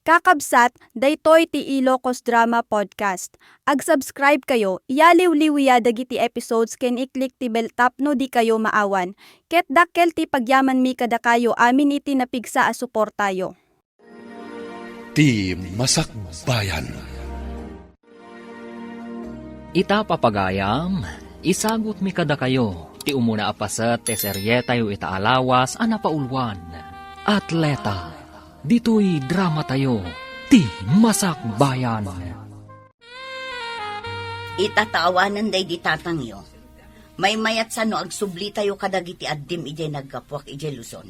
Kakabsat, daytoy ti Ilocos Drama Podcast. Ag-subscribe kayo, iyaliw-liwiya dagiti episodes ken i-click ti bell tapno di kayo maawan. Ket dakkel ti pagyaman mi kada kayo amin iti napigsa a suportayo. Ti Masakbayan. Ita papagayam, isagot mi kada kayo, ti umuna apasat ti serye tayo itaalawas anapaulwan. Atleta, dito'y drama tayo, ti Masakbayan. Itatawanan day di tatangyo. May mayat sa no agsubli tayo kadagiti addim ijay nagkapwak ijay Luzon.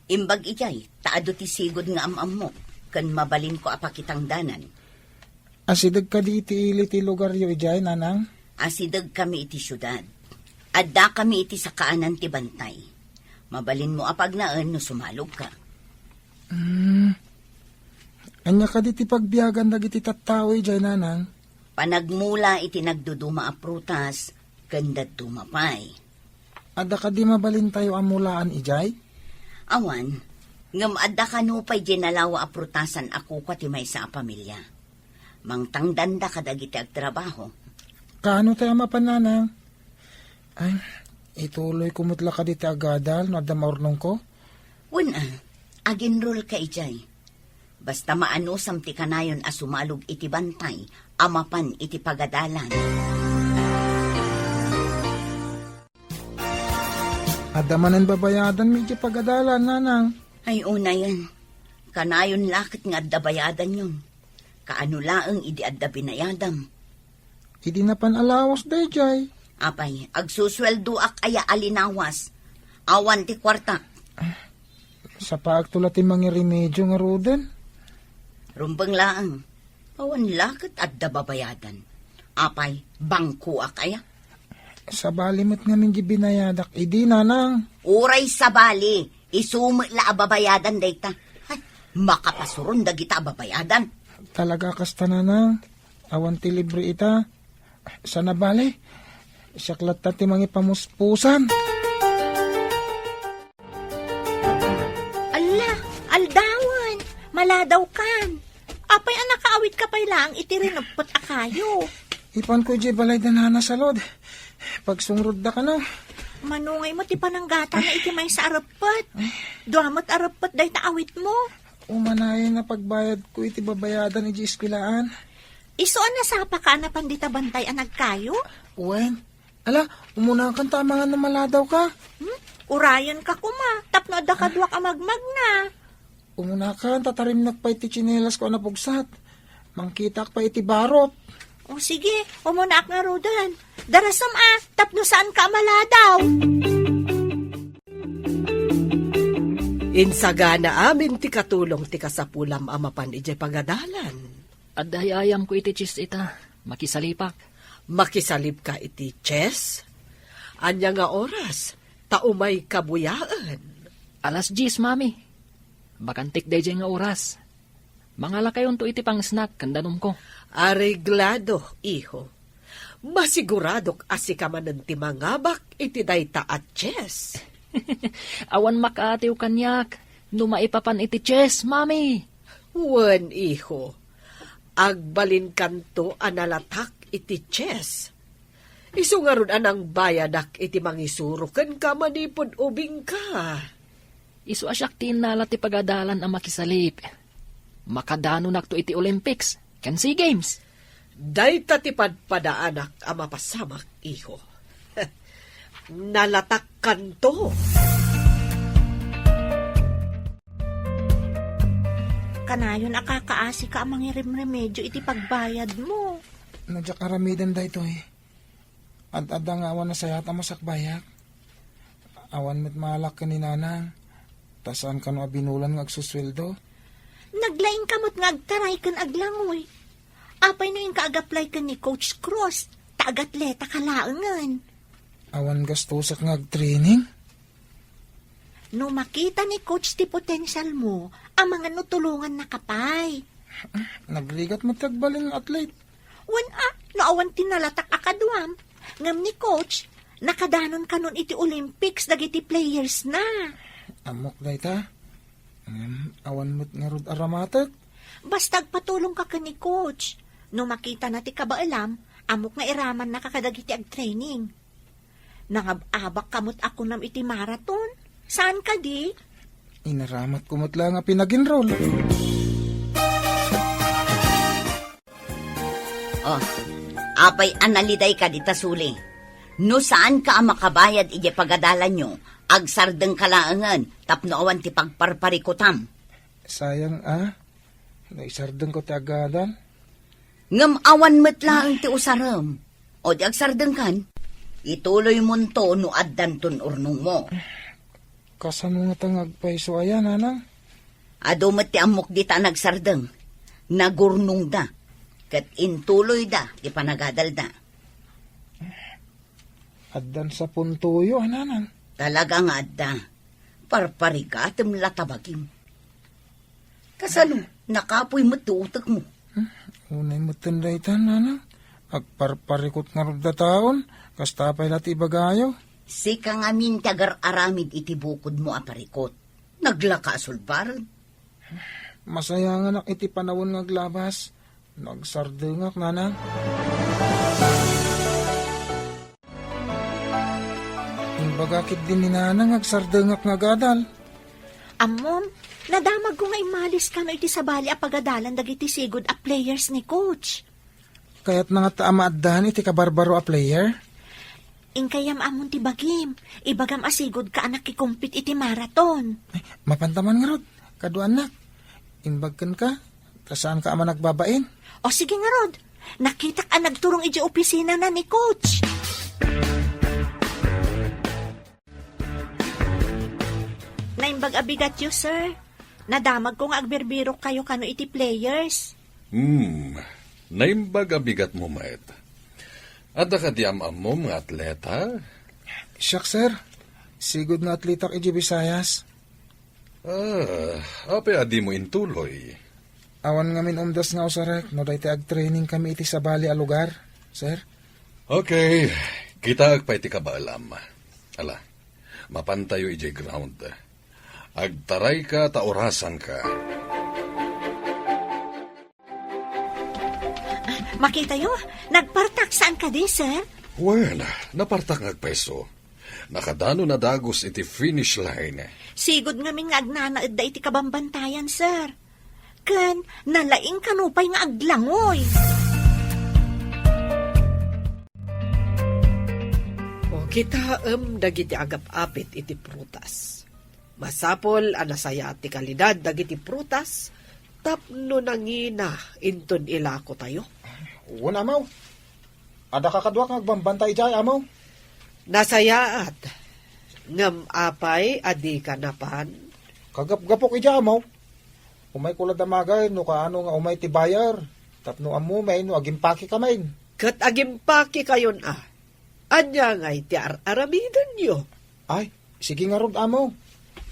Imbag ijay, taado ti sigod nga amam mo, kan mabalin ko apakitang danan. Asidag ka di iti lugar yo ijay, nanang? Asidag kami iti syudad. Adda kami iti sa kaanan ti bantay. Mabalin mo apag naan no sumalog ka. Anya ka di ti pagbiyagan dagiti tattao ijay, nanang? Panagmula iti nagduduma a prutas, kandat dumapay. Adda ka di mabalin tayo amulaan ijay? Awan, ngam adda kanupay ginalawa a prutasan ako ka ti may sa pamilya. Mangtangdanda ka dagiti agtrabaho. Kaano tayo mapananang? Ay, ituloy kumutla ka di ti agadal no adda maurnong ko? Una, aginrol ka ijay. Basta maanusam ti kanayon a sumalog iti bantay, amapan iti pagadalan. Adda manan babayadan mi iti pagadalan, nanang. Ay una yan, kanayon lakit nga adda bayadan yun. Kaano laeng idi adda binayadam. Idi na panalawas da ijay. Apay, agsusweldo ak aya alinawas. Awan ti kwarta. Sa paagtula ti mga remedyo nga ruden. Rumbang laang. Awan lakit adda babayadan. Apay, bangko ak aya. Sa balimot nga mingi binayadak, idi, nanang. Uray sa bali, isumit la ababayadan dayta. Ay, makapasuron dagita ababayadan. Talaga kasta, nanang. Awan ti libre ita. Sana bali. Isaklat ta ti mga pamuspusan. Ala, aldawan, maladaw kan. Apay anak kaawit ka pay lang, itirinagpot akayo. Ipan ko ijay balay danana sa lod. Pagsungrod da ka no. Manungay mo ti pananggata na iti may sa arapot. Duamot arapot day taawit mo. Umanayin na pagbayad ko iti babayadan iti iskilaan. Isuan na sapa ka na pandita bantay anag kayo? Uwen, ala, umuna kang tama nga na maladaw ka. Urayan ka kuma, tapno da ka duwak amagmag na. Umuna ka, tatarimnak pa iti chinelas ko na pugsat. Mangkitak pa iti barot. O sige, umunak nga rodan. Darasam tapno saan ka maladaw? Insagana amin ti katulong ti kasapulam amapan iti pagadalan. Adayayam ko iti chis ita, makisalipak. Makisalib ka iti chess? Anya nga oras, taumay kabuyaan. Alas 10, mami. Bakantik day nga oras. Mangala kayon to iti pang snack, kandanom ko. Areglado, iho. Masiguradok asikaman ti mangabak iti dayta at chess. Awan makaatiw kanyak, numaipapan iti chess, mami. Wen, iho. Agbalin kanto analatak iti chess. Isungarun anang bayadak iti mangisuro ken ka manipod ubing ka. Isu asyak tinala ti pagadalan ang makisalip. Makadano nakto iti Olympics, ken SEA Games. Dayta ti padpadaanak ang mapasamak, iho. Nalatak kanto. Kanayon akakaasi ka amang remedyo iti pagbayad mo. Nadya karamidan da ito eh. Ad-ada nga awan na sayat ang masakbayak. Awan met malak ka ni nanang. Tasaan ka no abinulan nga agsusweldo. Naglaing kamot nga agtaray kan aglangoy. Apay no yung kaag-apply ka ni Coach Cross. Taagatleta ka laangan. Awan gastusak nga ag-training. No makita ni Coach ti potential mo, ang mga nutulungan na kapay. Nagrigat matagbalin ng athlete. Naawan tinalatak akadwam. Ngam ni Coach, nakadanon ka nun iti Olympics, dagiti players na. Amok da ita. Awan mo't nga rod aramatek. Basta patulong ka ni coach. No makita na ti kabaalam, amok nga iraman na kakadagiti ag training. Nangababak kamot ako nam iti marathon. Saan ka di? Inaramat kumot lang nga pinag-enroll. Oh, apay analiday ka dita suli. No saan ka ang makabayad ije pagadalan nyo, agsardeng kalaangan, tapno awan ti pagparparikutam. Sayang naisardeng ko ti agadan. Ngam awan metlaang ti usaram. O di agsardeng kan, ituloy mo to no addan tun urnong mo. Kasan mo nga tangagpaiso ayan, nanang? Adumat ti amok di ta nagsardeng, nagurnong da, kat intuloy da, di panagadal da. Addan sa puntuyo, nanang. Talaga nga da, parparigatem latabagim. Kasano, nakapoy mo tuutak mo. Unay mo tanday tan, nanang. Agparparikot nga rod da taon, kastapay lati bagayo. Si kang amin tagar aramid iti bukod mo aparikot. Naglaka sulbaran. Masaya nga nak iti panawon nga glabas. Nagsardengak, nanang. Bagakit din ni nanang agsardengak nga gadal. Amom, nadamag ko nga imalis ka no iti sabali a pagadalan dagiti sigod a players ni coach. Kaya't nga taama addan iti kabarbaro a player. Inkayam amon ti bagim, ibagam asigod ka anak kikumpit iti marathon. Ay, mapantaman nga rod, kaduan nak. Imbagkan ka, kasaan ka ama nagbabain? O sige nga Rod, nakita ka nagturong iti opisina na ni coach. Naimbag abigat yu, sir. Nadamag ko nga agberbiro kayo kano iti players. Naimbag abigat mo, Maet. Ada ka di amam mga atleta? Siyak, sir. Sigod nga atletak iti Visayas. Apay adi mo intuloy. Awan nga min umdas nga usarek, no dahi ag-training kami iti sa bali a lugar, sir. Okay, kita agpay ti kabaalam. Ala, mapantayo iti ground. Agtaray ka, taorasan ka. Makita yo, nagpartaksaan ka di, sir? Well, napartak agpeso. Nakadano na dagos iti finish line. Sigod nga min nga agnanaed da iti kabambantayan, sir. Ken, nalaing kanupay nga aglangoy. O kita dagiti agap-apit iti prutas. Masapol anasaya ti kalidad dagiti prutas, tapno nangina inton ilako tayo. Una, amaw. Ada kakadwa kang agbambantay jay, amaw. Nasayaat, ngam apay adi kanapan, Kagap-gapok ija, amaw. Umay kulad amagay, no kaano nga umay ti bayar. Tapno amumay, no agimpaki kamain. kat agimpaki kayon Anya ngay ti aramidan nyo. Ay, sige nga rod, amaw.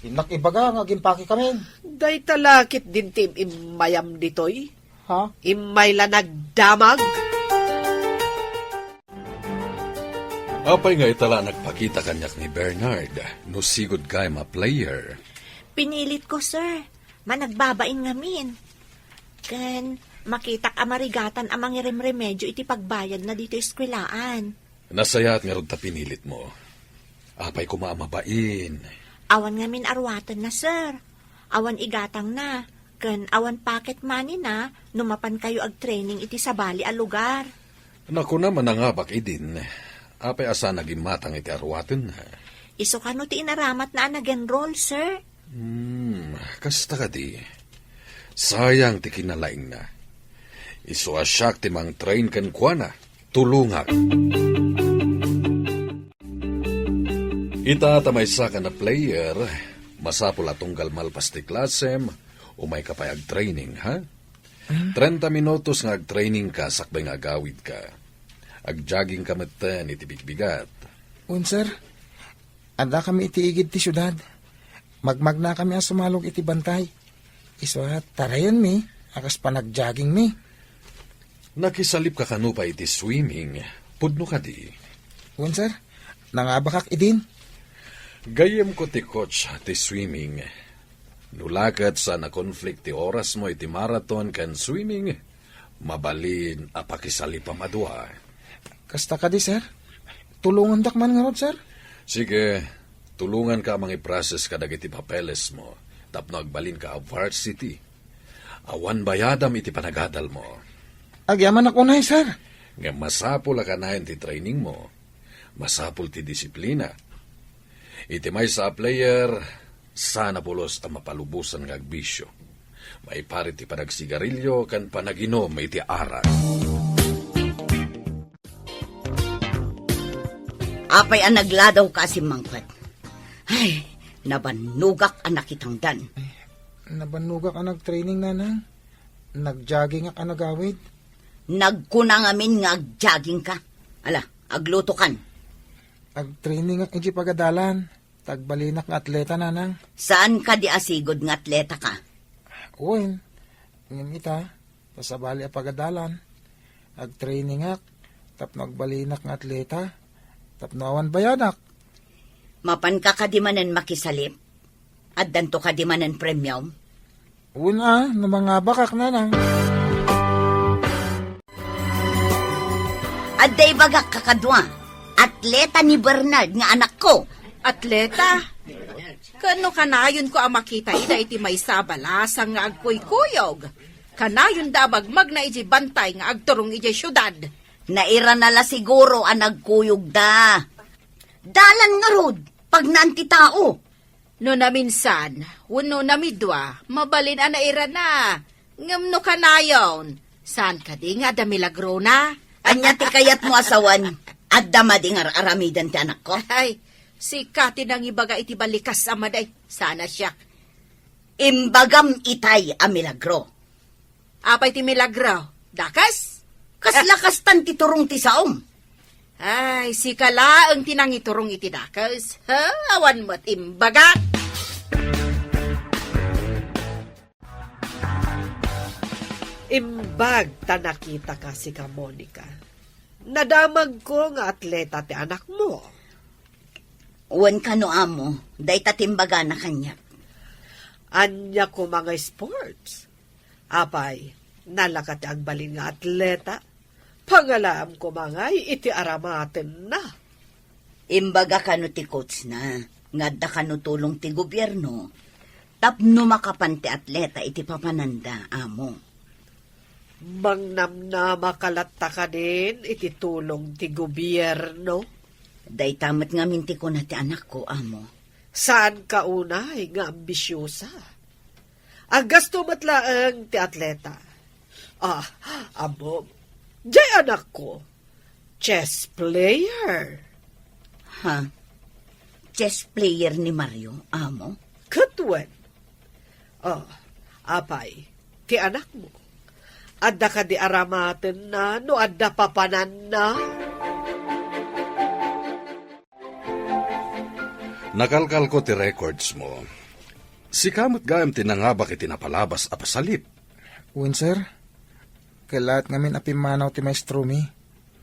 Inak ibaga nga agimpaki kamain. Day talakit din tim imayam ditoy. Ha? Imay la nagdamag. Apay nga itala nagpakita kanyak ni Bernard, no sigod kay ma player. Pinilit ko, sir. Managbabain ngamin. Ken, makita ka marigatan amang remedyo iti pagbayad na dito eskwelaan. Nasayat nga rod ta pinilit mo. Apay kumamabain. Awan ngamin arwatan na, sir. Awan igatang na. Ken, awan pocket money na, numapan kayo ag-training iti sabali a lugar. Naku naman nangabak idin. Apay asa naging matang iti arwaten na. Iso kano ti inaramat na nag-enroll, sir? Kasta ka di. Sayang ti kinalaing na. Iso asyak ti mang train kan kwa na. Tulungak. Ita tamaysa ka na player. Masapul atunggal malpas ti klasem. Umay ka pa ag-training, ha? 30 minutos nga ag-training ka, sakbay nga agawid ka. Ag-jogging ka matan iti bigbigat. Sir, ada kami iti igid ti syudad. Magmag na kami ang sumalog iti bantay. Iswa, tarayan mi, akas pa nag-jogging mi. Nakisalip ka kanupa iti swimming. Pudno ka di. Sir, nangabakak idin. Gayem ko ti coach ti swimming. Nulakat sa na-conflict ti oras mo iti marathon kan swimming, mabalin apakisali pa madua. Kasta ka di, sir. Tulungan dak man nga rod, sir. Sige, tulungan ka mga i-process ka dagiti papeles mo, tapno agbalin ka a varsity. Awan bayadam iti panagadal mo. Agyaman ako na, sir. Nga masapul ka na ti training mo, masapul ti disiplina. Iti may sa player, sana pulos ang mapalubusan ng agbisyo. May pari ti panagsigarilyo kan panaginom iti arak. Apay ang nagladaw ka si Mangkat. Ay, nabanugak ang nakitangdan. Nabanugak ka nag-training, nanang. Nag-jogging ka nagawid. Nagkunang amin nga agjogging ka. Ala, agluto kan. Ag-training ka iti pagadalan. Tagbalinak nga atleta, nanang. Saan ka di asigod nga atleta ka? Uwin. Ngayon ita. Pasabali a pagadalan. Ag-training ak. Tapno agbalinak nga atleta. Tapno awan bayadak. Mapan ka kadimanan makisalip? At danto kadimanan premium? Una, no mga bakak, nanang. At day bagak kakadwa. Atleta ni Bernard nga anak ko. Atleta? Kano kanayon ko ang makita ida iti may sabalasang nga agkuy-kuyog. Kanayon dabag magna iti bantay nga agturong iti syudad. Naira nala siguro ang nagkuyog da. Dalan nga rod, pag naanti tao. No naminsan, wano namidwa, mabalin ang naira na. Ngam no kanayon. Saan ka di nga da milagro na? Anya ti kayat mo asawan, at damading aramidan ti anak ko. Ay, si Kati nang ibaga iti balikas amaday. Sana siya. Imbagam itay a milagro. Apay ti milagro. Dakas? Kaslakastan ti turong ti saom. Ay, si Kala ang tinangiturong iti dakas. Ha? Awan mo't imbaga. Imbag ta nakita ka si ka, Monica. Nadamag ko nga atleta ti anak mo. Uwan ka no amo, day tatimbaga na kanya. Anya ko mga sports. Apay, nalakat ang balin nga atleta. Pangalam ko mga iti aramaten na. Imbaga ka no ti coach na, ngadda ka no tulong ti gobyerno, tapno makapan ti atleta iti papananda, amo. Mangnam makalatta ka din iti tulong ti gobyerno. Day tamat nga minti ko na ti anak ko, amo. Saan ka unay nga ambisyosa? Agasto matlaang ti atleta. Amo, jay anak ko, chess player. Ha? Chess player ni Mario, amo? Katwen. Apay, ti anak mo. Adda ka di aramaten na, no adda papanan na. Nakalkal ko ti records mo. Si kamot gayam tinangabak iti napalabas a pasalip. Uwin, sir. Kailat ngamin apimanaw ti maestro mi.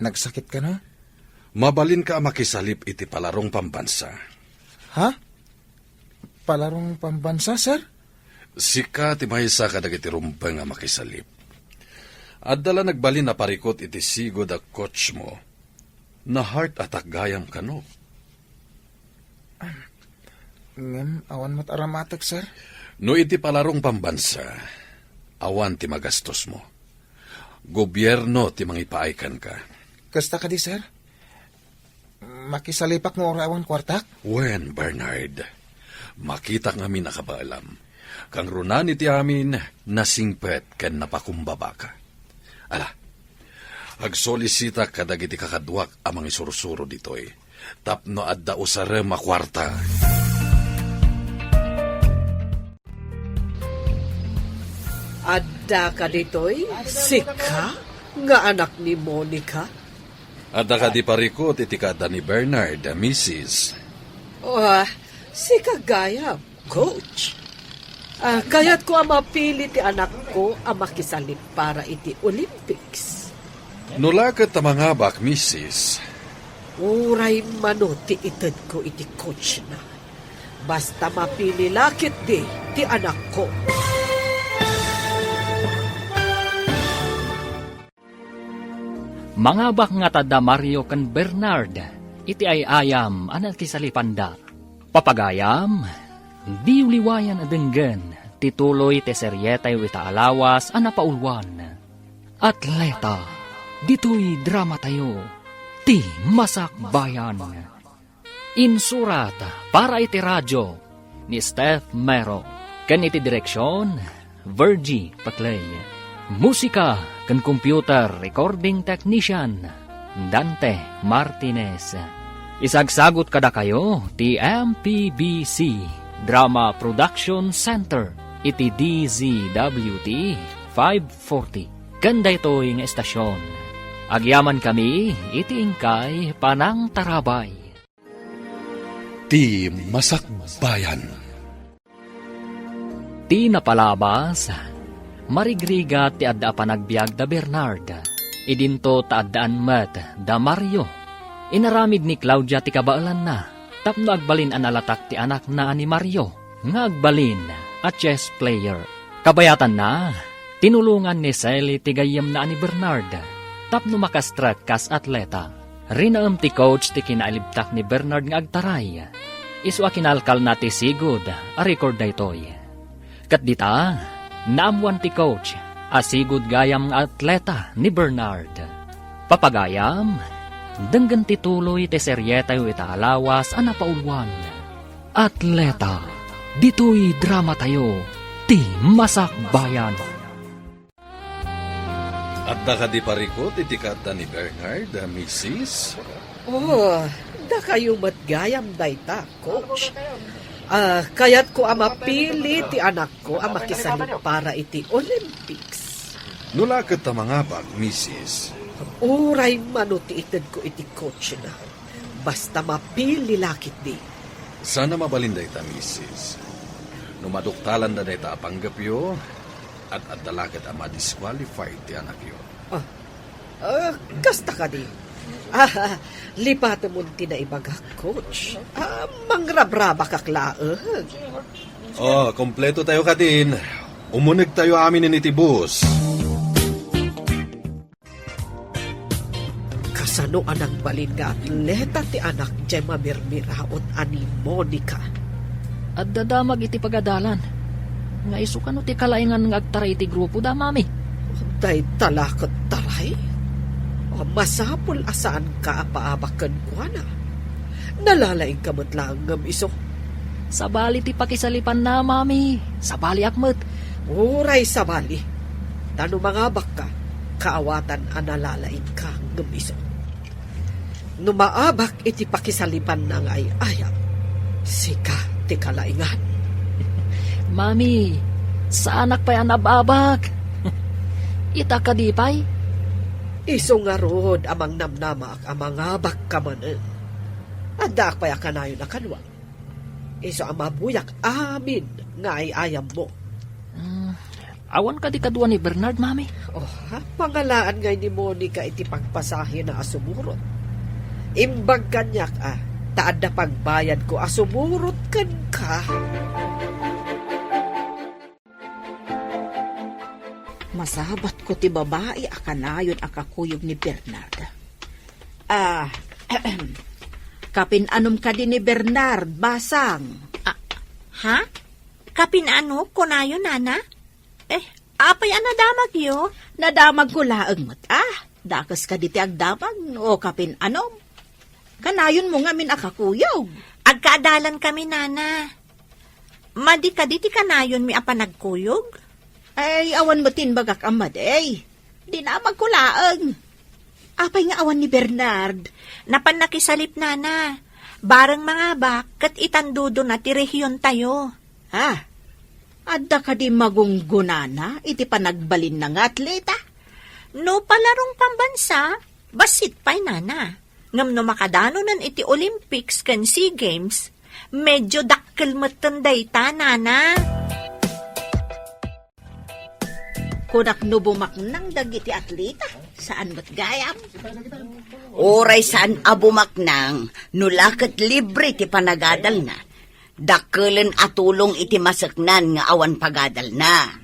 Nagsakit ka na? Mabalin ka makisalip iti palarong pambansa. Ha? Palarong pambansa, sir? Sika ti maysa ka dagiti rumpeng nga makisalip. At dala nagbalin na parikot iti sigod a coach mo. Na heart attack gayam ka no. Ngam, awan mat aramatek, sir. No iti palarong pambansa, awan ti magastos mo. Gobyerno ti mangipaaykan ka. Kasta ka di, sir? Makisalipak mo orawan kwartak? Wen, Bernard, makita nga min nakabaalam. Kang runan iti amin, nasingpet ken napakumbaba ka. Ala, agsolisita kadagiti kakadwak amang isursuro ditoy. Tapno adda usare makwarta. Adda ka ditoy, sika, nga anak ni Monica. Adda ka di parikot iti kada ni Bernard, Mrs. Si kagaya, coach. Kaya't ko ang mapili ti anak ko ang makisalip para iti Olympics. Nulakat ta mga bak, Mrs. Uray mano ti ited ko iti coach na. Basta mapili lakit di, ti anak ko. Mga bak nga tada Mario kan Bernard, iti ay ayam anak ti salipanda. Papagayam, di uliwayan adenggen, tituloy te seryetay wita alawas anapaulwan. Atleta, dito'y drama tayo, ti Masak Bayan. Insurat para iti radyo ni Steph Mero, kan iti direksyon, Virgie Paclay. Musika kan computer recording technician, Dante Martinez. Isagsagot kada kayo ti MPBC Drama Production Center iti DZWT 540. Ganda ito'y nga estasyon. Agyaman kami iti ingkay Panang Tarabay. Ti Masak Bayan. Ti napalabas, marigriga ti adda panagbiag da Bernard. Idinto ta addaan met da Mario. Inaramid ni Claudia ti kabaalan na. Tapno agbalin analatak ti anak na ni Mario. Nga agbalin at chess player. Kabayatan na, tinulungan ni Sally ti gayam na ni Bernard. Tapno makastrak kas atleta. Rinaam ti coach ti kinaalibtak ni Bernard nga agtaray. Isu akinalkal na ti sigod a record da itoy. Kat dita, naamuan ti coach asigod gayam nga atleta ni Bernard. Papagayam, denggan tituloy ti seryeta yu itaalawas anapaulwan. Atleta, dito'y drama tayo, ti Masak Bayan. At da di parikot iti kata ni Bernard, Mrs. Oh, da kayo matgayam dayta, coach. Kaya't ko mapili ti anak ko ang makisalit para iti Olympics. Nulakat ta mga bag, Mrs. Uray mano ti ited ko iti coach na. Basta mapili lakit di. Sana mabalinday ta, Mrs. Numaduktalan na dayta apanggapyo at dalagat ang ma-disqualified ti anak yo. Kasta ka di. Lipatan mo ti na ibagak, coach. Mangrabraba kaklaag. Kompleto tayo ka din. Umunig tayo amin ni tibus. Kasano anang balin nga atleta ti anak Gemma Mirmiraot ani Monica. At dadamag iti pagadalan. Nga isukan ti kalaingan nga agtaray iti grupo da, mami. Day talakot taray. Masapol asaan ka paabakan ko na. Nalalaing kamot lang ngam iso. Sabali ti pakisalipan na, mami. Sabali akmet. Uray sabali. Tano mga baka, kaawatan analalaing ka ngam iso. Numaabak iti pakisalipan ng ay ayam. Sika ti kalaingan. Mami, sa anak pa'y anababag. Ita ka di pa'y? Iso nga rod amang namnamak amang abak kamanen. Adak pa'y akanayon na kanwa. Iso ang mabuyak amin nga ay ayam mo. Awan ka di kadwa ni Bernard, mami. Pangalaan ngay ni Monica iti pagpasahin na asumurot. Imbag kanyak taad na pagbayad ko asumurot kan ka. Masabat ko ti babae akanayon akakuyog ni Bernard. Kapin-anom ka din ni Bernard, basang. Ha? Kapin-ano? Kunayo, nana? Apay nadamag yo? Nadamag ko laang mat. Dakas ka diti agdamag o kapin-anom. Kanayon mo nga min akakuyog. Agkaadalan kami, nana. Madi ka diti kanayon mi apanagkuyog? Ay, awan mo tinbagak amad, Di na magkulaang. Apay nga awan ni Bernard. Napanakisalip, nana. Barang mga bak, kat itandudo na ti rehiyon tayo. Adda ka di magunggunana, iti panagbalin na nga atleta. No palarong pambansa, basit pa'y, nana. Ngam no makadano nan iti Olympics kan SEA Games, medyo dakkel matanday ta, nana. Kunak no bumaknang dagiti atleta, saan ba't gayam? Oray saan abumaknang, nulakat libre ti panagadal na. Dakelen atulong iti masaknan nga awan pagadal na.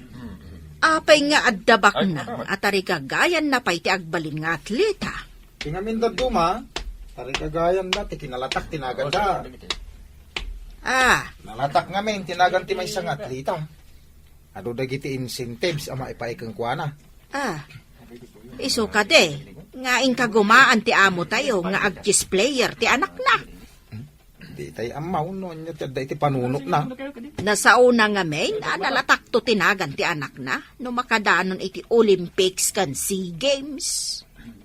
Apay nga addabak na at arigagayan na pa'y ti agbalin nga atleta. Tingamin da duma, tari kagayan da, tikinalatak tinagan da. Nalatak ngamin, tinagan ti may isang atleta. Ado dagiti incentives ama ipaikang kuana. Iso ka de, nga ing kagumaan ti amo tayo nga ag-chess player ti anak na. Di tayo amaw no, nyo iti panunok na. Nasauna nga main, nalatak to tinagan ti anak na, no makadanon iti Olympics kan SEA Games.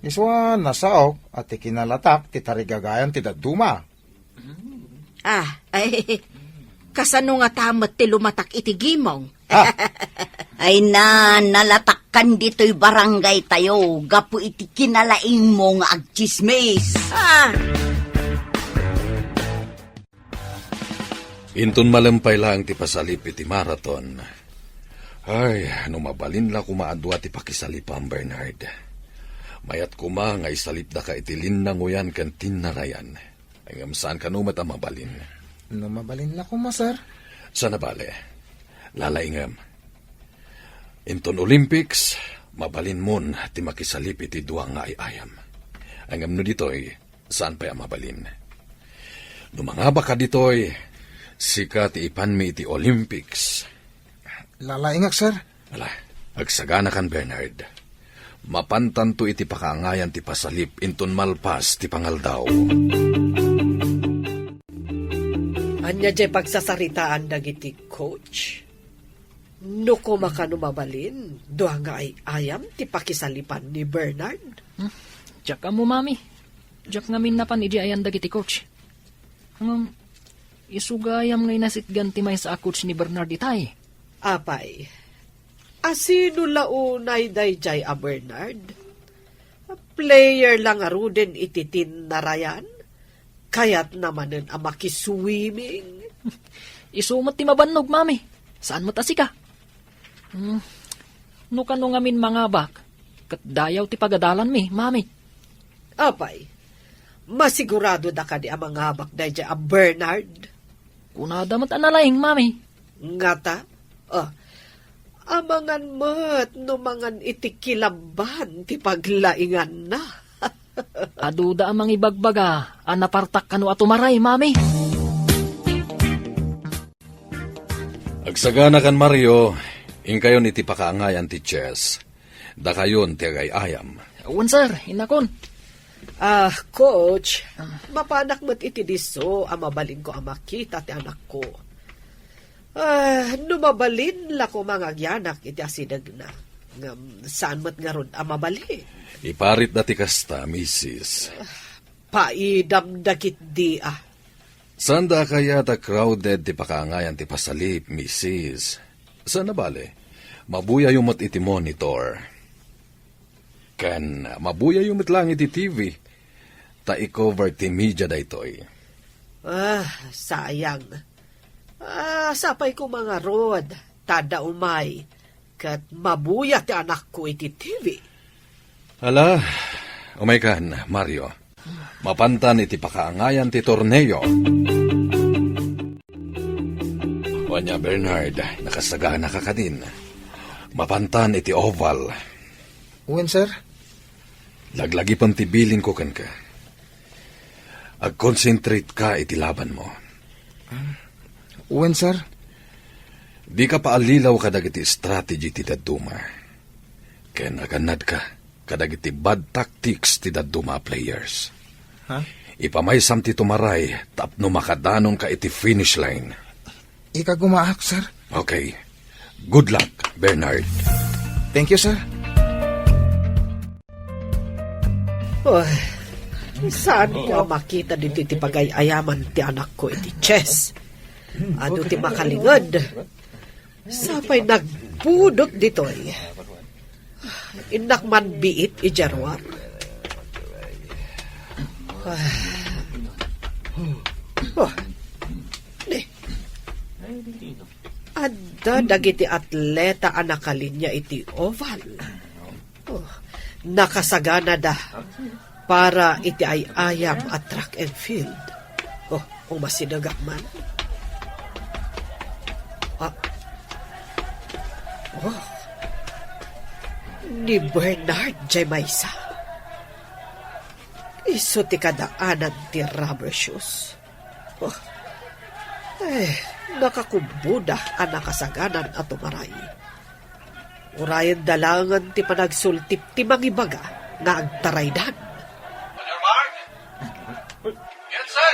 Iswa nasaok at ikinalatak ti tarigagayan ti daduma. Kasano nga tamat ti lumatak iti gimong? Ay nalatakkan dito'y barangay tayo, gapu iti kinalaing mo nga agchismis. Inton malampay lang ti pasalip iti marathon. Ay, mabalin la kumaadwa ti pakisalipam, Bernard. Mayat kuma nga isalip da ka iti linnanguyan kan tinarayan. Ay ngam saan ka numat ang mabalin? Mabalin la kuma, sir. Sana bale, lalaingam. Inton Olympics, mabalin mon ti makisalip iti duwa nga ayam. Ang ngam no ditoy, saan pa mabalin? Numangaba ka ditoy, sikat ipan mi iti Olympics. Lalaingak, sir. Wala, agsagana kan Bernard. Mapantanto iti pakaangayan ti pasalip inton malpas ti pangaldaw. Anya jay pagsasaritaan dagiti coach. No ko makano mabalin, doha nga ay ayam ti pakisalipan ni Bernard. Diyak ka mo, mami. Diyak ngamin na pan iji ayan dagiti coach. Isugayam ngay nasitgan ti may sa coach ni Bernard itay. Apay, asino launay dayjay a Bernard? Player lang aruden iti tinarayan, kayat namanen a makiswimming. Isumat ti mabannog, mami. Saan mo tasika? No kano ngamin mga bak, kat dayaw ti pagadalan mi, mami. Apay, masigurado da ka di a mga habak dayjay a Bernard? Kunada mo't analaing, mami. Ngata, amangan mo't numangan itikilaban ti paglaingan na. Aduda amang ibagbaga, anapartak kano atumaray, mami. Agsagana kan Mario, ingkayon iti pakaangayan ti chess. Da kayon ti agayayam. Wan, sir, inakon. Coach, mapanak mo't iti diso, mabalin ko ang makita ti anak ko. Numabalin la ko mga gyanak iti asidag na. Saan mo't nga ron mabalin? Iparit dati kasta, Mrs. Paidam dakit di Sanda kaya ta crowded ti pakaangayan ti pasalip, Mrs. Sana bale, mabuya yung iti monitor. Kan mabuya yung lang iti TV. Ta i-cover ti media da itoy. Sayang. Sapay ko mga rod, tada umay, kat mabuya ti anak ko iti TV. Hala, umay kan, Mario. Mapantan iti pakaangayan ti torneo. Wanya Bernard, nakasagana ka kadin. Mapantan iti oval. Uwin, sir. Laglagi pang tibilin ko kan ka. Ag-concentrate ka iti laban mo. Uwin, sir. Di ka paalilaw kadag iti strategy ti daduma. Kaya naganad ka kadag iti bad tactics ti daduma players. Ipamaysam ti tumaray tapno makadanon ka iti finish line. Ika gumaak, sir. Okay. Good luck, Bernard. Thank you, sir. Saan ko makita dito iti pagayayaman ti anak ko iti chess? Ano ti makalingad? Sapay nagbudot dito Inak man biit ijarwar. Adda dagiti atleta anakalinya iti oval. Nakasagana da para iti ayam at track and field. Kung masinagak man. Ni Bernard J. Maysa. Iso ti kadaanan ti rubber shoes. Oh. Nakakumbuda ang nakasaganan at umaray. Urayan dalangan ti panagsultip ti mangibaga nga agtaraydan. Yan, sir!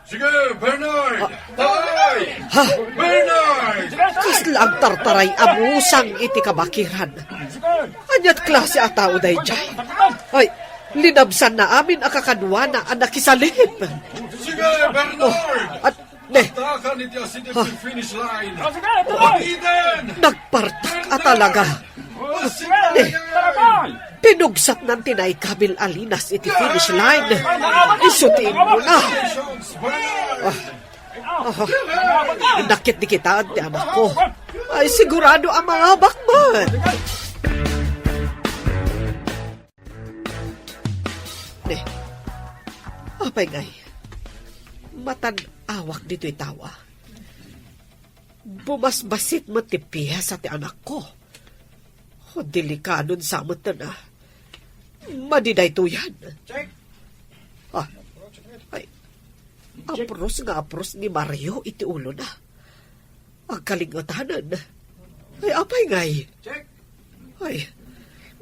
Sige, Bernard! Taray! Ha? Bernard! Kaslang tartaray amusang iti kabakiran. Anyat klase a tao day dyan. Ay, linabsan na amin ang kakadwana ang nakisalip. Sige, Bernard! At, ne, Takan iti asidip sa finish line! Eden! nagpartak at talaga. Ne, pinugsat ng tinay Kabil Alinas iti finish line. Isutiin mo na. Nakit di kita at anak ko. Ay, sigurado ang mga bakman. Ne, apay ngay. Matan-awak dito'y tawa. Bumasbasit mo ti piyes at anak ko. O delikadon sa mo na. Madiday to yan. Ah, ay, apros ni Mario iti ulo na. Ang kalingatanan. Ay, apay ngay. Ay,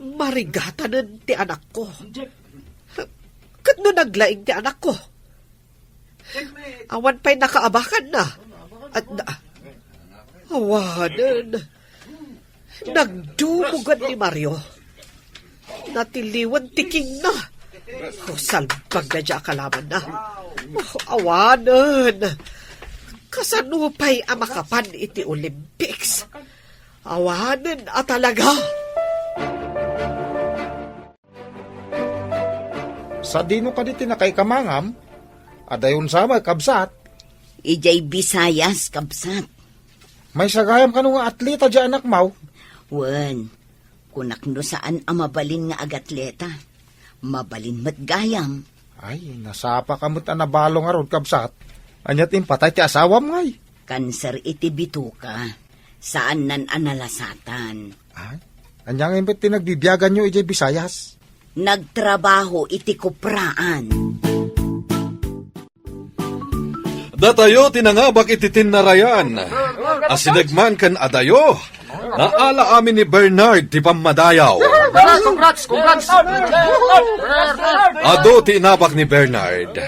marigatanan ti anak ko. Kat no naglaing ti anak ko. Awan pa'y nakaabakan na. At awanan. Nagdumugan ni Mario. Natiliwan tiking na. Salbag na dya kalaman na. Awanan. Kasanupay ang makapan iti Olympics. Awanan at talaga. Sa dino ka diti na kay kamangam, adayon sama kabsat, Ijay Bisayas, kabsat. may sagayam ka nga atleta dyan anak mau. Wen, kunak no saan ang mabalin nga agatleta. Mabalin matgayam. Ay, nasapa ka mo't anabalo nga ron kabsat. Anyat impatay ti asawam ngay. Kanser iti bituka. Saan nan analasatan. Ay, anyang impet tinagbibiyagan nyo ijay Bisayas. Nagtrabaho iti kupraan. Datayo tinangabak iti tinarayan. Asinagman kan adayo. Naala amin ni Bernard ti pamadayaw. Congrats! Ado ti inabak ni Bernard.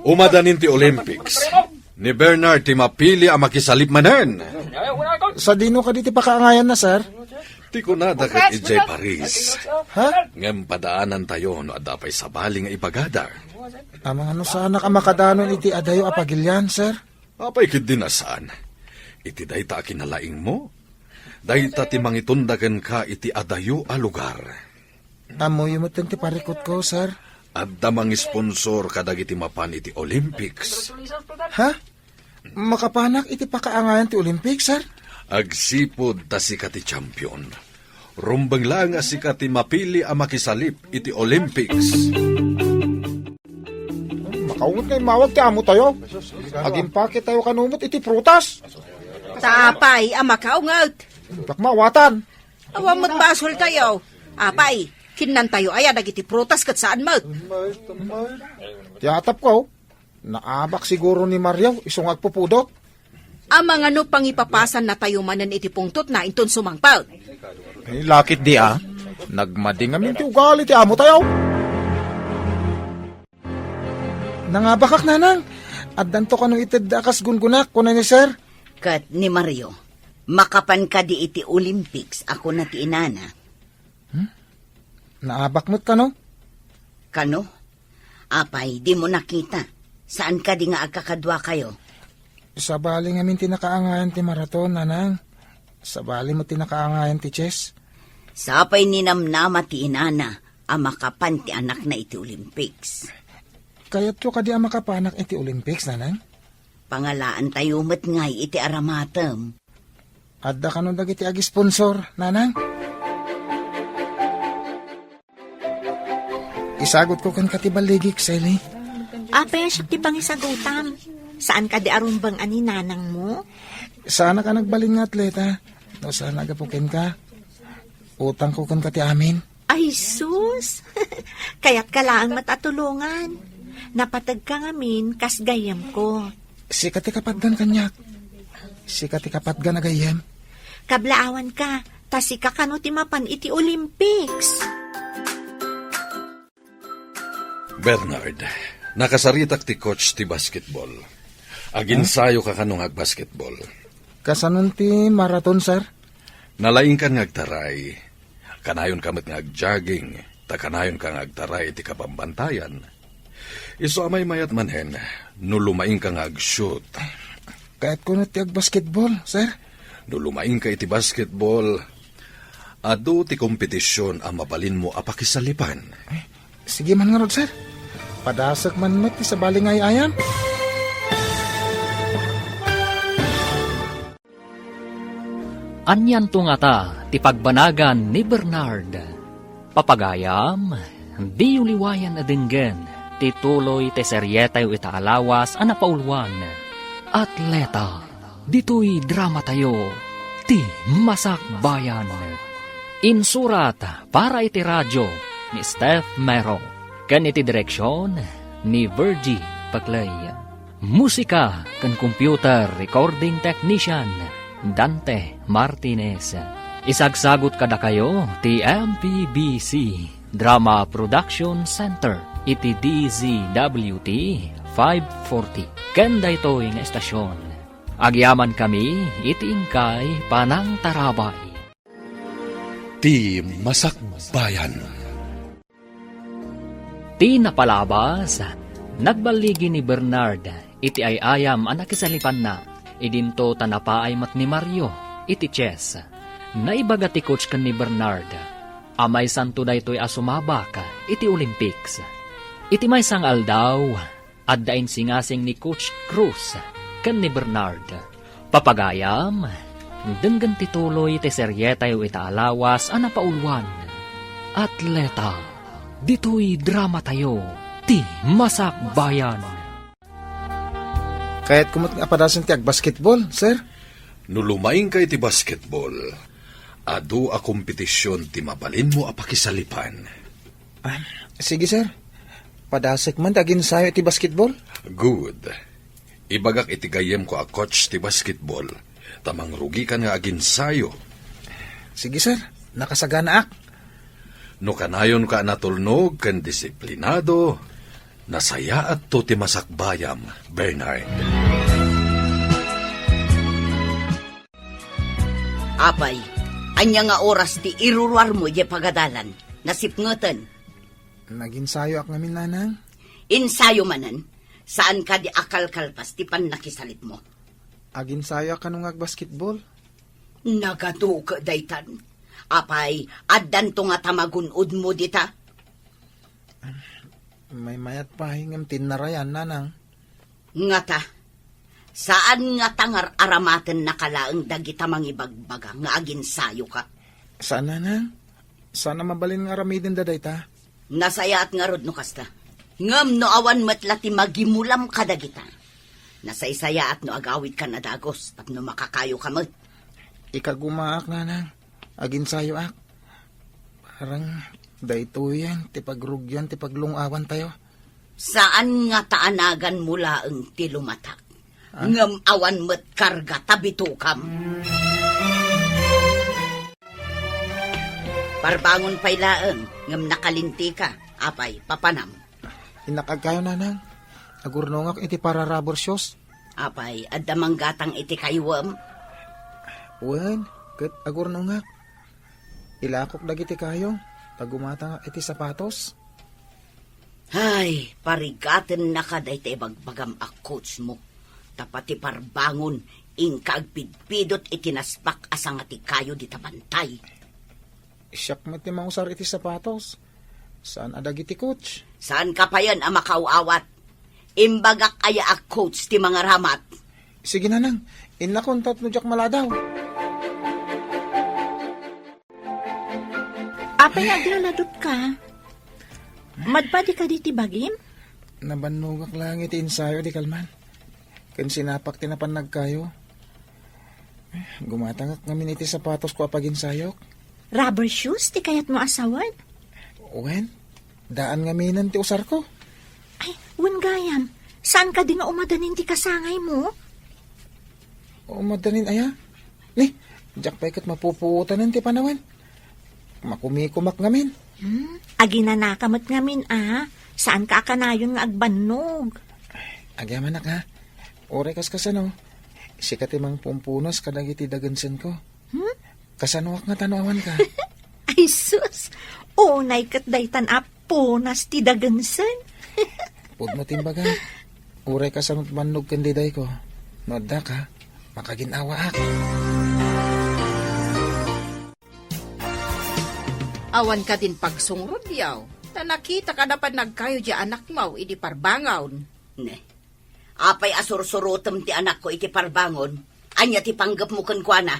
Umadanin ti Olympics. Ni Bernard ti mapili ang makisalip manen. Sa dino ka diti pakaangayan na, sir? Ti kunada kat ijay Paris. Ha? Ngem padaanan tayo no adapay sa bali nga ipagadar. Amang ano sana ka makadanon iti adayo apagilyan, sir? Apay kid dinasaan. Iti dayta kinalaing mo. Dayta ti mangitundagan ka iti adayo a lugar. Amoy mo ti parikot ko, sir. At damang sponsor kadag iti mapan iti Olympics. Ha? Makapanak iti pakaangayan ti Olympics, sir? Agsipod ta si kati champion. Rumbang lang si kati mapili ang makisalip iti Olympics. Makaungot na mawag ti amo tayo. Agimpake tayo kanumot iti prutas. Tapay, amakaungat. Takmawatan. Awang matbasol tayo. Apay, kinan tayo aya dagiti prutas kat saan mo. Tiyatap ko. Naabak siguro ni Mario isong agpupudot. Amang ano pang ipapasan na tayo manan iti pungtot na inton sumangpal. Eh, lakit di Nagmading amin ti ugali ti amo tayo. Nangabakak nanang. At danto ka nung itadakas gungunak ko na ni sir. Kat ni Mario, makapan ka di iti Olympics ako na ti inana. Naabak mo't ka no? Kano? Apay, di mo nakita. Saan ka di nga agkakadwa kayo? Sa bali nga min tinakaangayan ti maraton, nanang. Sa bali mo tinakaangayan ti chess. Sapay ninamnama ti inana, ang makapan ti anak na iti Olympics. Kaya't ko ka di ang makapanak iti Olympics, nanang. Pangalaan tayo mat ngay iti aramatem. Adda ka nung dagiti agi-sponsor, nanang. Isagot ko kan katibaligik, Sally. Apay, siya ti pangisagutam. Saan ka di arumbang ani nanang mo? Sana ka nagbalin nga atleta. No, sana gapukin ka. Utang ko kan kati amin. Ay, sus! Kaya't kalaang matatulungan. Napatag ka ngamin, kas gayam ko. Si kati kapatgan kanyak. Si kati kapatgan na gayem. Kablaawan ka, tasi ka kano timapan iti Olympics. Bernard, nakasaritak ti coach ti basketball. Aginsayo ka kanong ag-basketball. Kasanon ti marathon, sir? Nalaing kan ngagtaray. Kanayon kamit ngag-jogging. Kanayon ka ngagtaray ti kapambantayan. Iso amay mayat manhen, nulumaing ka ngag-shoot. Kahit ko na ti ag-basketball, sir. Nulumaing ka iti basketball. Ado ti kompetisyon ang mabalin mo apakisalipan. Sige man nga rod, sir. Padasak man met ti sa baling ay ayan. Anyan to nga ta, ti pagbanagan ni Bernard. Papagayam, di uliwayan adenggen, ti tuloy ti seryetayo itaalawas ana paulwan. Atleta, dito'y drama tayo, ti masakbayan. Insurat para iti radyo ni Steph Mero, kan iti direksyon ni Virgie Paclay. Musika kan computer recording technician Dante Martinez. Isagsagot kada kayo ti MPBC Drama Production Center iti DZWT 540. Kanda ito nga estasyon. Agyaman kami iti ingkay Panang Tarabay. Ti Masakbayan. Ti napalabas, nagbaligi ni Bernard iti ayayam anak isalipan na. Idinto tanapaay mat ni Mario, iti chess. Naibaga ti coach kan ni Bernard. Amay santo da ito'y asumabak, iti Olympics. Iti may sang aldaw, at dain singasing ni Coach Cruz, kan ni Bernard. Papagayam, denggan tituloy ti seryetayo itaalawas ana paulwan. Atleta, dito'y drama tayo, ti masakbayan. Kahit kumot nga padasan ti ag-basketball, sir. Nulumaing ka iti basketball. Adu a kompetisyon ti mabalin mo apakisalipan. Sige, sir. Padasik man tagin sayo ti basketball. Good. Ibagak iti gayem ko a coach ti basketball. Tamang rugi ka nga aginsayo. Sige, sir. Nakasagana ak. No kanayon ka natulnog kan disiplinado, nasaya at to ti masakbayam, Bernard. Apay, anya nga oras ti iruruar mo di pagadalan. Nasipngutan. Naginsayo ak ngamin, nanang. Insayo manan. Saan ka di akal-kalpas ti pan nakisalit mo? Aginsayo ak kanong ag-basketball. Nagado ka daytan. Apay, addan to nga tamagunod mo dita. May mayat pa hingam tinarayan, nanang. Nga ta, saan nga tangar aramaten nakalaang dagita mangibagbaga nga aginsayo ka? Saan, nanang? Sana mabalin nga ramidin daday ta. Nasaya at nga rod no kasta. Ngam no awan matlati magimulam ka dagita. Nasaysaya at no agawid ka na dagos tapno makakayo ka mo. Ikagumaak, nanang. Aginsayo ak. Parang dayto yan, tipagrugyan, tipaglungawan tayo. Saan nga taanagan mula ang tilumatak? Ngam awan met karga tabitukam. Parbangon pa'y laeng, ngam nakalinti ka, apay, papanam. Inakag kayo, nanang. Agurnongak iti para rubber shoes. Apay, adamang gatang iti kaywam. Wen, ket agurnongak. Ilakok dagiti kayo. Tagumata nga iti sapatos. Ay, parigaten na ka dahi tayo bagbagam a coach mo. Tapati parbangon, ingkagpidpidot itinaspak asang ati kayo di tabantay. Siyak mo ti mausar iti sapatos. Saan adag iti coach? Saan ka pa yan ang makaawat? Imbagak aya a coach ti mga ramat. Sige, nanang. Inakontat no jak maladaw. Apay aglaladot ka. Madpadi ka di bagim? Nabanugak lang iti ensayo di kalman. Kan sinapak tinapanag kayo. Gumatangak ngamin iti sapatos ko apagin sayok. Rubber shoes, ti kayat mo asawan? Wen, daan ngaminan ti usar ko. Ay, wen gayam. Saan ka di nga umadanin ti kasangay mo? O madanin aya. Ni, jak pa ikat mapupuutanan ti panawan. Makumikumak ngamin. Aginanakamat ngamin, Saan ka akanayon nga agbannog? Agyaman na ka. Ore kas kasano. Sikat imang pumpunas kadagiti dagansen ko. Kasanuak nga tanawan ka. Ay, sus! Unay kat daytan apunas ti dagansan. Pud mo timbaga. Ore kasanot mannog kandiday ko. Noda ka, makaginawa ak. Awan ka din pagsungrod yaw. Ta nakita ka dapat nagkayo di anak mo, idi parbangawn. Ne. Apay asursurutem ti anak ko iti parbangon. Anya ti panggap mo kuana.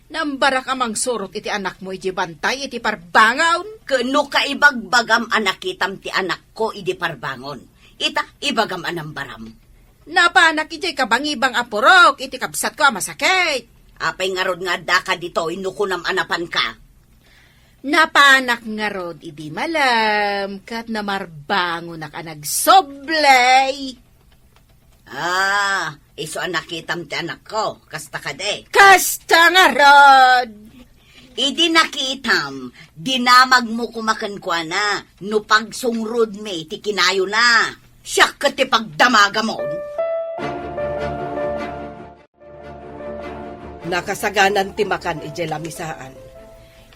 Nambarak amang surot iti anak mo, idi bantay, iti parbangawn. Kano ka ibagbagam anak itam ti anak ko iti parbangon. Ita, ibagam anang baram. Napanak iti kabangibang apurok, iti kapsat ko masakit. Apay nga rod nga daka dito, inukunam anapan ka. Napanak nga rod, idi malam, kat namarbango na ka nagsoblay. Iso anak itam ti anak ko, kasta ka de. Kasta nga rod! Idi nakitam, dinamag mo kumakan kwa na, no pagsungrod me, ti kinayo na. Siya ka ti pagdamaga mo. Nakasaganan ti makan ije lamisaan.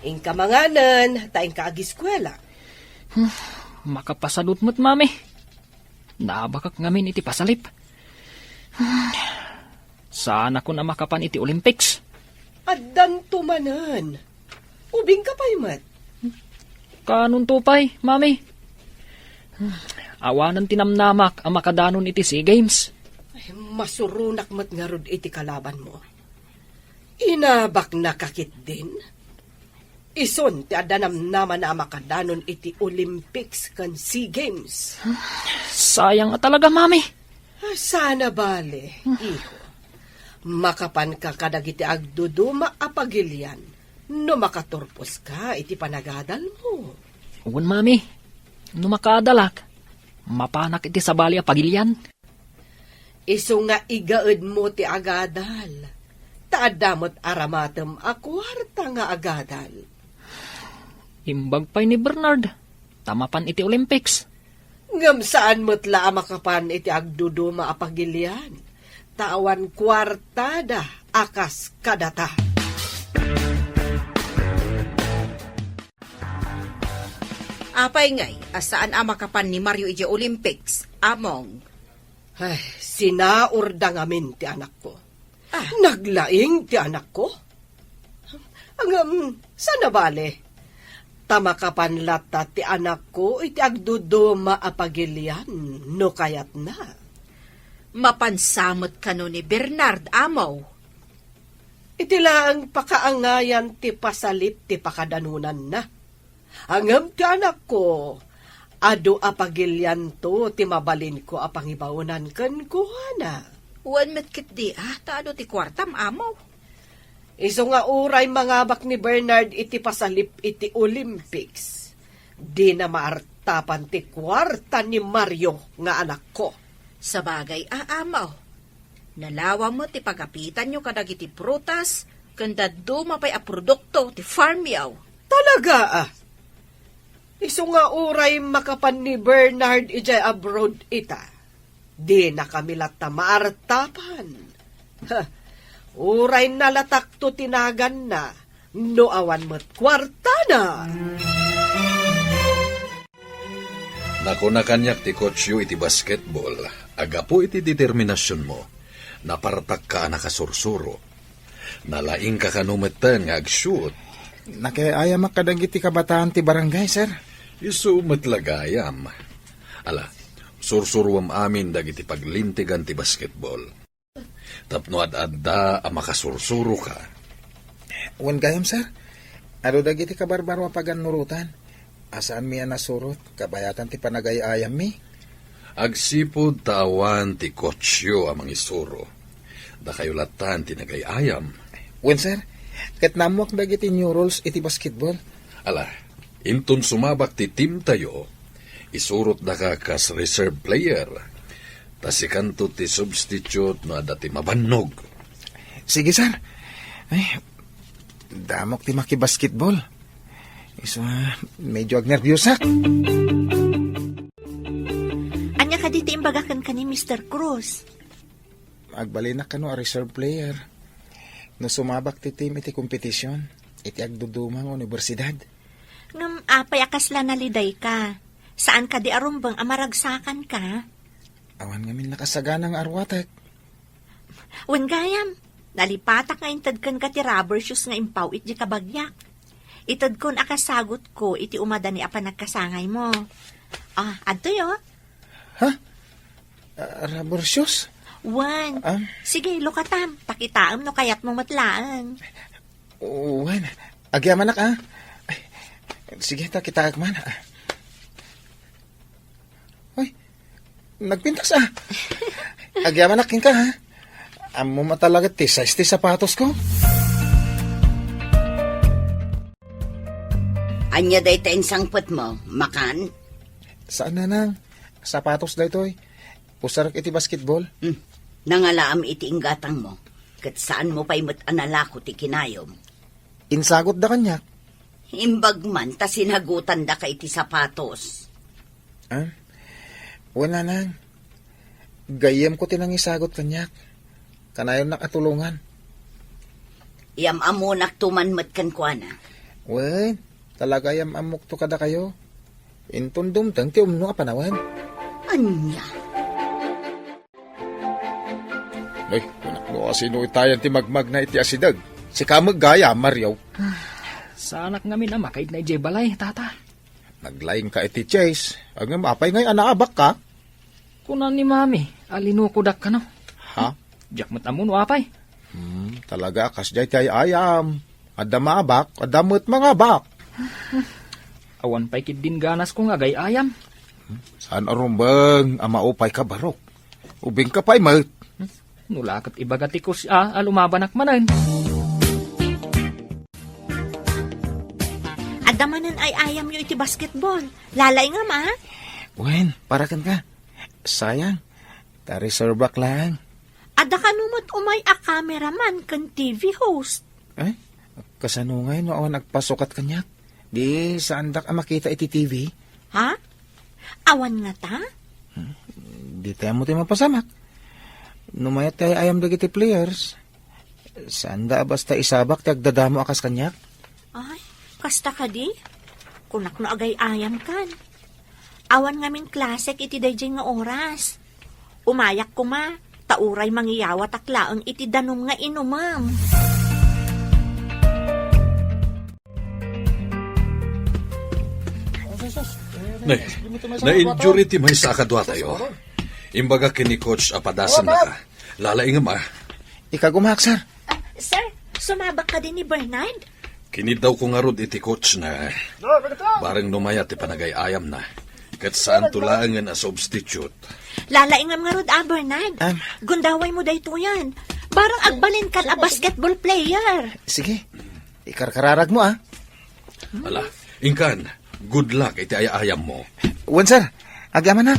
Ingka manganan, taing kaagiskwela. Makapasadot mo't, mami. Nabakak ngamin iti pasalip. Saan ako na makapan iti Olympics? Addan tumanan. Ubing ka pa'y mat. Kanun tupay, mami. Awanan tinamnamak ang makadanon iti SEA Games. Ay, masurunak mat nga rod iti kalaban mo. Inabak na kakit din. Ison ti adanam naman na makadanon iti Olympics kan SEA Games. Sayang nga talaga, mami. Sana bale, iho. Makapan ka kadagiti agduduma apagilyan no makaturpos ka iti panagadal mo. Uwan, mami. No makadalak, mapanak iti sabali a pagilyan. Iso nga igaed mo ti agadal. Taadamot aramatem a kwarta nga agadal. Imbag pa'y ni Bernard. Tamapan iti Olympics. Ngam saan mo't la makapan iti agduduma apagilyan. Tawan kwartada akas kadata. Apay ngay, asaan amakapan ni Mario ije Olympics, among. Ay, sinaurda ngamin ti anak ko. Naglaing ti anak ko? Sana bale? Tamakapan lata ti anak ko iti agduduma apagilyan no kayat na. Mapansamot kano ni Bernard amaw. Iti lang pakaangayan ti pasalip ti pakadanunan na. Angam ti anak ko, ado apagilyan to ti mabalin ko apangibaunan kan kuhana. Wan metkit di taado ti kwartam amaw. Iso nga uray mangabak ni Bernard iti pasalip iti Olympics. Di na maartapan ti kwarta ni Mario nga anak ko. Sa bagay amaw. Nalawa mo ti pagapitan nyo kadagiti prutas, kanda dumapay a produkto ti farm yaw. Talaga Iso nga uray makapan ni Bernard ijay abroad ita. Di na kami lata maartapan. Uray nalatak to tinagan na, no awan mo't kwarta na. Nako na kanyak ti coach yu iti basketball, agapo iti determinasyon mo, napartak ka nakasursuro. Nalaing ka kanumetan nga ag-shoot. Nakiaya makadagiti kabataan ti barangay, sir. Isumet lagayam. Ala, sursuruam amin dagiti paglintigan ti basketball. Tapno adda ang makasursuro ka. Wan gayam, sir. Ado dagiti kabarbaro paganurutan. Asaan mi nasurot, kabayatan ti panagayayam mi. Agsipod tawan ti kotsyo amang isuro. Da kayo latan ti nagayayam. Wen, sir, ket namuak dagiti new rules iti basketball. Ala, inton sumabak ti team tayo, isurot na ka kas reserve player. Tas ikanto ti substitute na dati mabannog. Sige, sir. Ay, damok ti makibasketball. Iso, medyo agnervyusak. Anya ka dito imbagakan ka ni Mr. Cruz. Agbalinak ka no a reserve player. No sumabak ti team iti kompetisyon, iti agdudumang universidad. Ngam apay akasla naliday ka. Saan ka di arumbang amaragsakan ka? Awan ngamin nakasaganang arwatek. Wen gayam, nalipatak nga intad kan ka ti rubber shoes nga impaw iti kabagyak. Itad kon akasagot ko iti umada ni apa nagkasangay mo. Ah, adto yo. Rubber shoes? Wan, Ah? sige lukatam, takitaam no kayat mo matlaan. Wan, agyaman nak ah. Ay, sige, takitaak man. Ay, nagpintas ah. Agyaman nak ka ha. Amo matalaga ti size ti sapatos ko. Anya day tayo sangpot mo, makan? Saan na nang? Sapatos da ito'y. Usarak iti basketball. Nangalaam iti inggatang mo. Kat saan mo pa'y matanalako ti kinayom? Insagot da kanya. Imbag man, ta sinagutan da ka iti sapatos. Ah? Wala nang. Gayem ko tinang isagot kanya. Kanayon nakatulungan. Iyam amunak tumanmat kan kwa na. Wen, talaga yam amok to kada kayo. Inton dumtang ti umno ka panawan. Anya? Ay, anak mo sino itayan ti magmag na iti asidag. Si kamag gaya, Maryaw. Sanak ngamin na makaid na ijay balay, tata. Naglaing ka iti Chase. Ang mapay ngay anaabak ka. Kunan ni mami, alinukudak ka no. Ha? Diyak matamon wapay. Talaga, kasjay ti ayam. Adama abak, adamot mga abak. Awan pa'y kid din ganas ko nga gay ayam. Saan arumbang, amaupay ka barok. Ubing ka pa'y mat. Nulakat ibagati ko siya, alumabanak manan. Adamanan ay ayam yo iti basketball. Lalay nga ma. Wen, para kan ka. Sayang, ta-reserve lang. Ada ka numot umay a cameraman kan TV host. Ay, kasanungay no awan nagpasukat kanya. Di saan dak makita iti TV. Ha? Awan nga ta? Di tayo mo tayo mapasamak. Numayat tayo ayam dagiti players. Saan da basta isabak tag dadamo akas kanya. Ay, kasta ka di? Kunak no agay ayam kan. Awan ngamin klasek iti dayjay nga oras. Umayak ko ma, tauray mangiyawa taklaang iti danom nga inumam. Na-injury ti may sakadwa tayo. Imbaga kini coach apadasan na ka. Lalaing ma. Ikagumak, sir. Sir, sumabak ka din ni Bernard? Kini daw ko nga rod iti coach na. Barang numaya ti panagay-ayam na. Kat saan tulaangan a substitute. Lalaingam nga rod Bernard. Gundaway mo dayto yan. Barang agbalin kan a basketball player. Sige, ikarkararag mo ah. Ala, ingkan, good luck iti ayam mo. Wen, sir. Agaman na.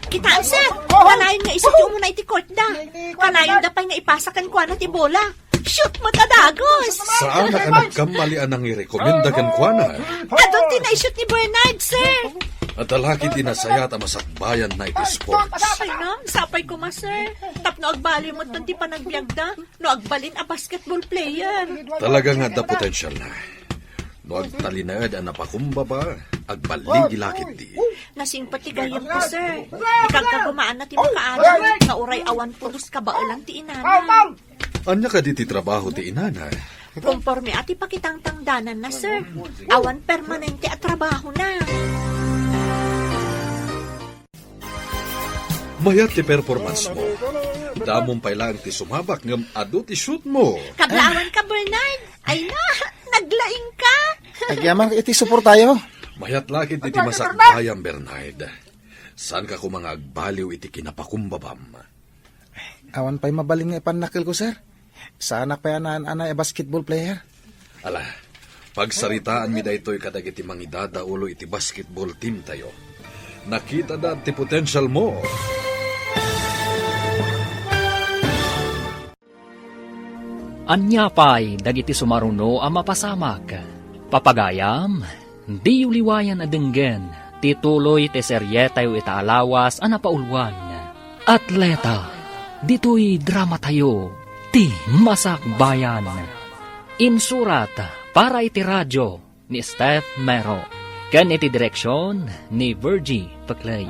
Kitaan, sir. Kanayon nga isutyo mo na iti court da. Kanayon da pa'y nga ipasakan kwa na ti bola. Shoot mo tadagos. Saan na ka nagkamalian ang irekomendagan kwa na? Adon tinaishoot ni Bernard, sir. At alaki tinasayat ang masakbayan na iti sports. Ay na, sapay ko ma, sir. Tapno agbali mo ti panagbiag da. No agbalin a basketball player. Talaga nga da potential na. No agtalinaad ang napakumbaba, agbaligi lakit di. Nasingpati gayam ko, sir. Ikagkagumaan na ti makaalam. Nga uray awan pulos ka ba lang ti inana. Anya ka di ti trabaho ti inana? Konforme ati pakitang tangdanan na, sir. Awan permanente at trabaho na. Mayat ti performance mo. Damong pailang ti sumabak ngam ado ti shoot mo. Kablaawan ka, Bernard. Ay na, naglaing ka. Agyaman iti support tayo. Mayat lakit iti masakbayan, Bernard. Saan ka ko mga agbaliw iti kinapakumbabam? Awan pa'y mabalin nga ipanakil ko, sir. Sana pa yan anay basketball player. Ala, pagsaritaan mi daytoy kadag iti mangidada ulo iti basketball team tayo. Nakita da ti potential mo. Anya pa'y dagiti sumaruno a mapasamak. Papagayam, di uliwayan adenggen, tituloy te seryetayo itaalawas a napaulwan. Atleta, dito'y drama tayo, ti masakbayan. Insurat para iti radyo ni Steph Mero. Ken iti direksyon ni Virgie Paclay.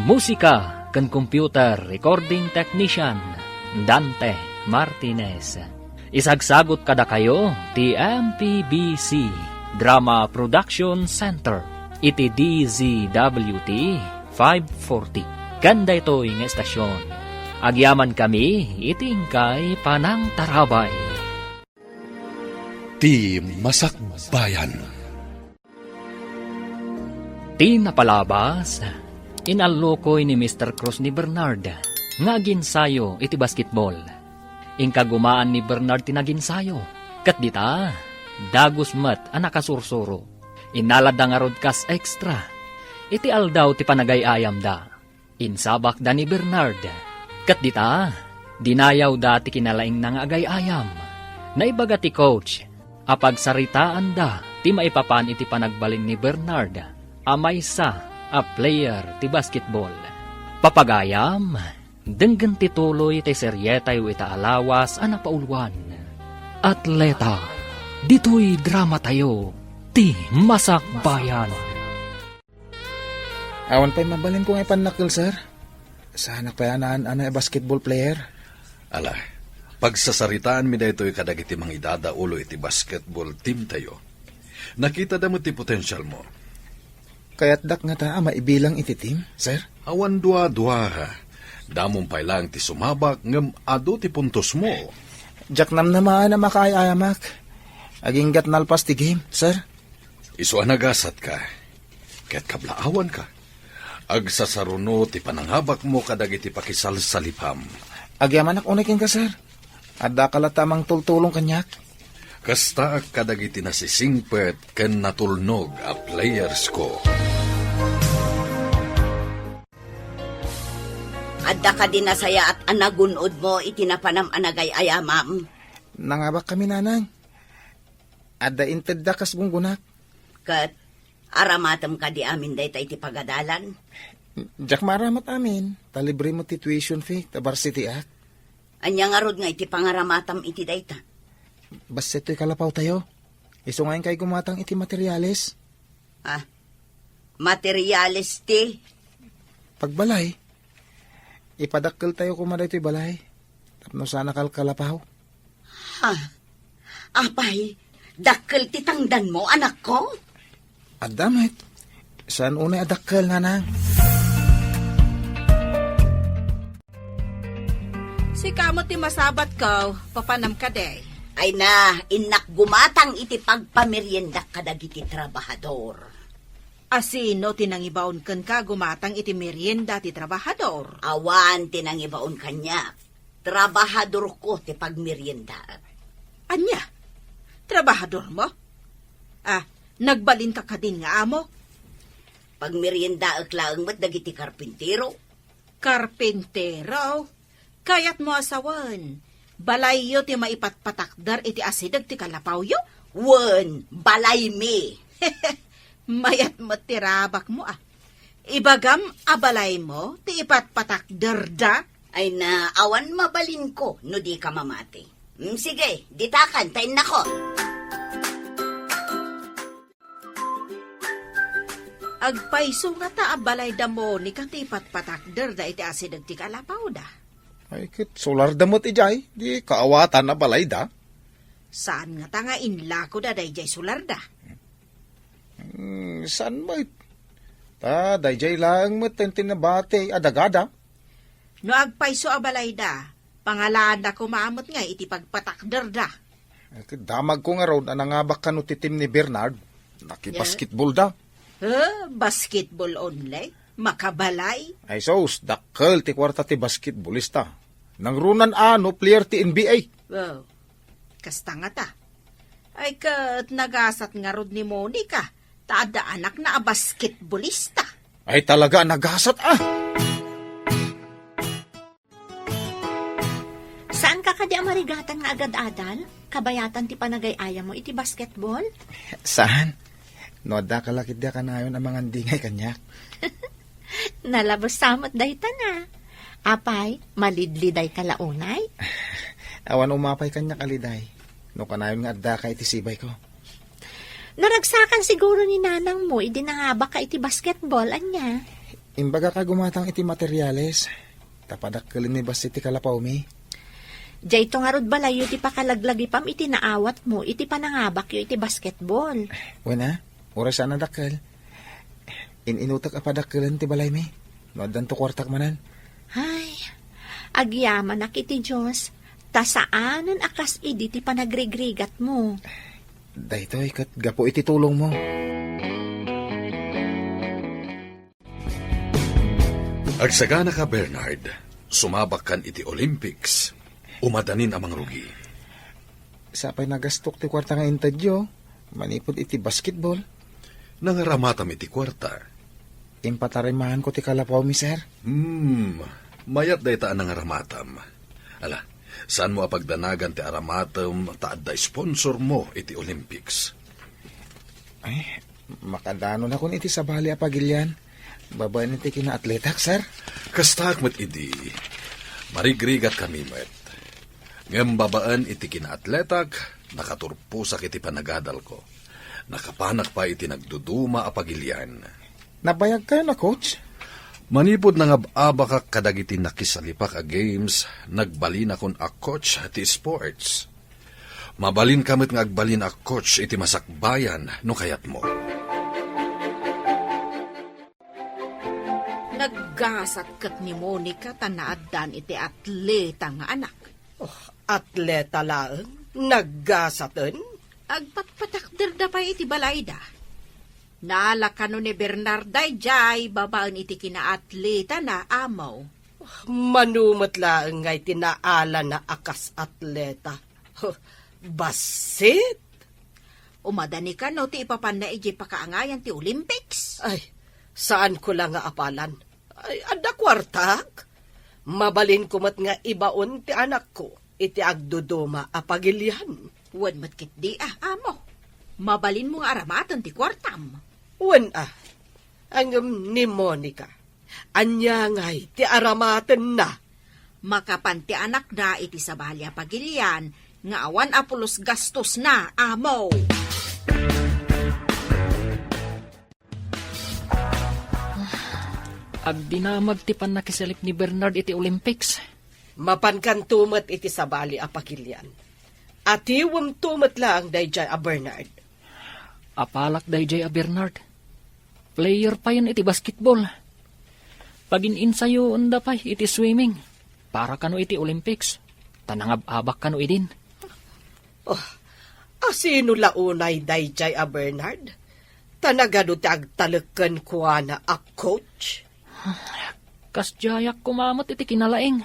Musika ken computer recording technician Dante Martinez. Isagsagot kada kayo ti MPBC Drama Production Center iti DZWT 540. Kanda ito'y nga estasyon. Agyaman kami itingkay panang tarabay. Ti Masakbayan. Ti napalabas, inalukoy ni Mr. Cruz ni Bernard nga ginsayo iti basketball. Ingkagumaan ni Bernard tinaginsayo. Kat dita, dagus mat ang nakasursuro. Inalad nga rod kas extra. Iti aldaw ti panagayayam da. Insabak da ni Bernard. Kat dita, dinayaw da ti kinalaing nang agayayam. Naibaga ti coach, apagsaritaan da ti maipapan iti panagbaling ni Bernard. Amay sa a player ti basketball. Papagayam, denggan tituloy ti seryetayo itaalawas a napaulwan. Atleta, dito'y drama tayo, ti masakbayan. Awan pa'y mabalin ko nga ipanakil, sir. Sana pa yan anay basketball player. Ala, pagsasaritaan mi daytoy kadag iti mangidada ulo iti basketball team tayo. Nakita da mo ti potential mo. Kaya't dak nga ta maibilang iti team, sir. Awan dua-dua ha. Damong pay lang ti sumabak ngem ado ti puntos mo. Jack nam naman na makaayamak. Aging gat nalpas ti game, sir. Isu anagasat ka. Kaya't kablaawan ka. Agsasaruno ti pananghabak mo kadag iti pakisalsalipam. Agyaman ak unakin ka, sir. Adda kalatamang tultulong kanyak. Kasta ak kadag iti nasisingpet ken natulnog a players ko. Adda ka din nasaya at anagunod mo itinapanam anagay ayamam. Nangabak kami, nanang. Adda inted da kas gunggunak. Kat aramatam ka di amin day tayo iti pagadalan. Jack maramat amin. Talibre mo ti tuition fee, ta varsity ak. Anya nga rod nga iti pangaramatam iti dayta. Basta ito'y kalapaw tayo. Iso ngayon kay gumatang iti materyales. Ah, materialis ti. Pagbalay, ipadakkel tayo kumada ito'y balay. Tapno sana kalapaw. Ha? Apay, dakkel ti tangdan mo, anak ko? Adamit, saan unay adakkel, nanang? Si kamot ti masabat ko, papanam ka day. Ay na, inak gumatang iti pagpamerienda kadag iti trabahador. Asino tinangibaon ken ka gumatang iti merienda ti trabahador. Awan tinangibaon kanya. Trabahador ko ti pagmerienda. Anya? Trabahador mo? Ah, nagbalin ka kadin nga amo? Pagmerienda aklaang mat dagiti karpintero. Karpintero? Kayat mo asawan. Balayo ti maipatpatakdar iti asidag ti kalapaw yo? Wen, balay me. Mayat mo tirabak mo ah. Ibagam abalay mo ti ipatpatakdar da? Ay na, awan mabalin ko no di ka mamati. Sige, ditakan, tayin na ko. Agpaiso nga ta abalay da mo ni kang ti ipatpatakdar da iti asidag ti kalapaw da. Ay, kit solar damot ijay. Di kaawatan na balay da. Saan nga ta nga inlako da dayjay sular da? Saan ba it? Ta, dayjay lang mo tinabate adagada. No agpaiso abalay da, pangalaan da kumamot nga iti pagpatakder da. Ay, kit damag ko nga raw na nangabak ka no titim ni Bernard. Nakibasketball da. Basketball only? Makabalay? Ay sos, dakkel ti kwarta ti basketballista. Nang runan ano, player ti NBA. Wow. Kasta nga ta. Ay kat nagasat nga rod ni Monica. Taada anak na a basketballista. Ay talaga, nagasat Saan ka kadi amarigatan nga agad-adal? Kabayatan ti panagay-aya mo iti basketball? Saan? Noda kalakit da ka na yun ang mga dingay kanyak. Nalabas samot day na. Apay, malidliday kalaunay? Awan umapay kanyak aliday. No kanayon nga adda ka iti sibay ko. Naragsakan siguro ni nanang mo, idinangaba ka iti basketball, anya. Imbaga ka gumatang iti materyales. Tapadakkelin ni bas iti kalapaw mi. Diyay to nga rod balayo ti pakalaglagi pam iti naawat mo, iti panangabak yo iti basketball. Wena, oras sana dakkel. Inutak apadakkelin ti balay mi. Nodan to kwartak manan. Ay, agyaman ak iti Diyos, tasaanan akas idi ti panagrigrigat mo. Daytoy kat gapo iti tulong mo. Agsagana ka, Bernard. Sumabak kan iti Olympics. Umadanin amang rugi. Sapay nagastok ti kwarta nga intadyo. Manipod iti basketball. Nangaramatam iti kwarta. Impatarimahan ko ti kalapaw mi, sir. Mayat day taan nangaramatam. Ala, saan mo apagdanagan ti aramatam taad da sponsor mo iti Olympics? Ay, makadano na kun iti sabali apagilyan. Babayan iti kina-atletak, sir. Kastak met idi. Marigrigat kami met. Ngem babaan iti kina-atletak, nakaturpusak iti panagadal ko. Nakapanak pa iti nagduduma apagilyan. Nabayag kayo na, coach? Manipod na nga ka kadagiti nakisalipak a games, nagbalin akon a coach ti sports. Mabalin kamit nga agbalin a coach iti masakbayan no kayat mo. Naggasat kat ni Monica tanaadan iti atleta nga anak. Atleta laeng, naggasatan. Agpatpatakder da pa iti balayda. Naalakano ni Bernarday jay babaan iti kinaatleta na amaw. Manumat laeng ngay tinaala na akas atleta. Basit? Umadani ka no ti ipapan na iti pakaangayan ti Olympics. Ay, saan ko lang nga apalan? Ay, ada kwartak. Mabalin kumat nga ibaon ti anak ko. Iti agduduma apagilyan. Wan matkit di amo. Mabalin mo nga aramatan ti kwartam. Wan ang ni Monica. Anya ngay ti aramaten na. Makapanti anak na iti sabalya pagilyan, nga awan apulos gastos na, amo. Agdinamag ti panakisalip ni Bernard iti Olympics. Mapankan tumat iti sabali apagilyan. At iwam tumat lang dayjay a Bernard. Apalak dayjay a Bernard. Player pa yan iti basketball. Pagin-insayo unda pa iti swimming. Para kano iti Olympics. Tanangab-abak kano idin. Asino launay dayjay a Bernard? Tanagado ti agtaleken kuha na a coach? Kasjayak kumamot iti kinalaing.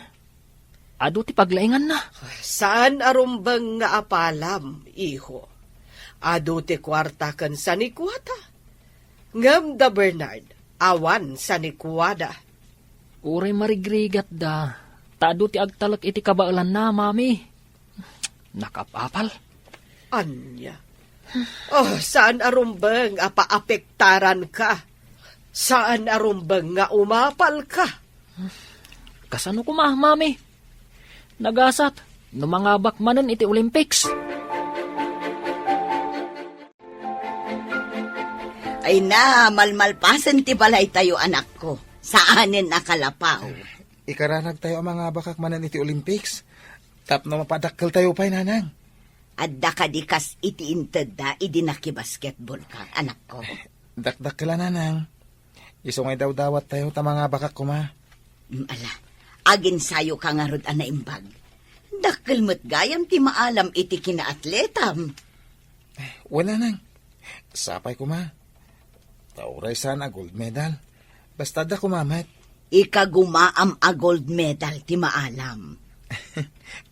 Ado ti paglaingan na. Saan arumbang nga apalam, iho? Ado ti kwarta kan sa nikwata. Ngam da Bernard, awan sa nikwada. Ure marigrigat da. Taado ti agtalak iti kabaalan na, mami. Nakapapal. Anya? Saan arumbang apaapektaran ka? Saan arumbang nga umapal ka? Kasano kuma, mami? Nagasat, numangabak manan iti Olympics. Ay na, malmalpasan ti balay tayo anak ko. Saanin nakalapaw. Ikaranag tayo ang mga bakak manan iti Olympics. Tap na mapadakkel tayo pa'y nanang. Adda ka di kas iti inted da, idinaki-basketball ka, anak ko. Dakdakkela nanang. Isungay daw dawat tayo ta mga bakak kuma. Ala, agin sayo ka nga rod anaimbag. Dakkel mo't gayam ti maalam iti kinaatletam. Wala nang. Sapay kuma. Tauray sana gold medal. Basta da kumamat. Ika gumaam a gold medal ti maalam.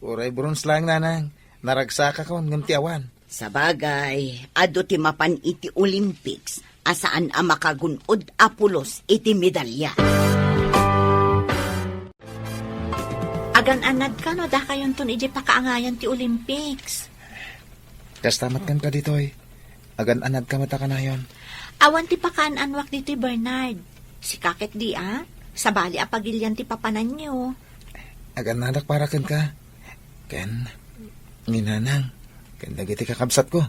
Uray bronze lang, nanang. Naragsaka ko, ngunti awan. Sa bagay, ado ti mapan iti Olympics, asaan ang makagunod apulos iti medalya. Agan-anad ka no, da kayon ton ije pakaangayan ti Olympics. Kastamat kan ka dito eh. Agan-anad ka mata ka na yon. Awan ti pakaan-anwak dito Bernard. Si kakit di sa bali apagilyan ti papanan nyo. Agan-anak para kan ka. Ken, ninanang, ken dagiti kakabsat ko.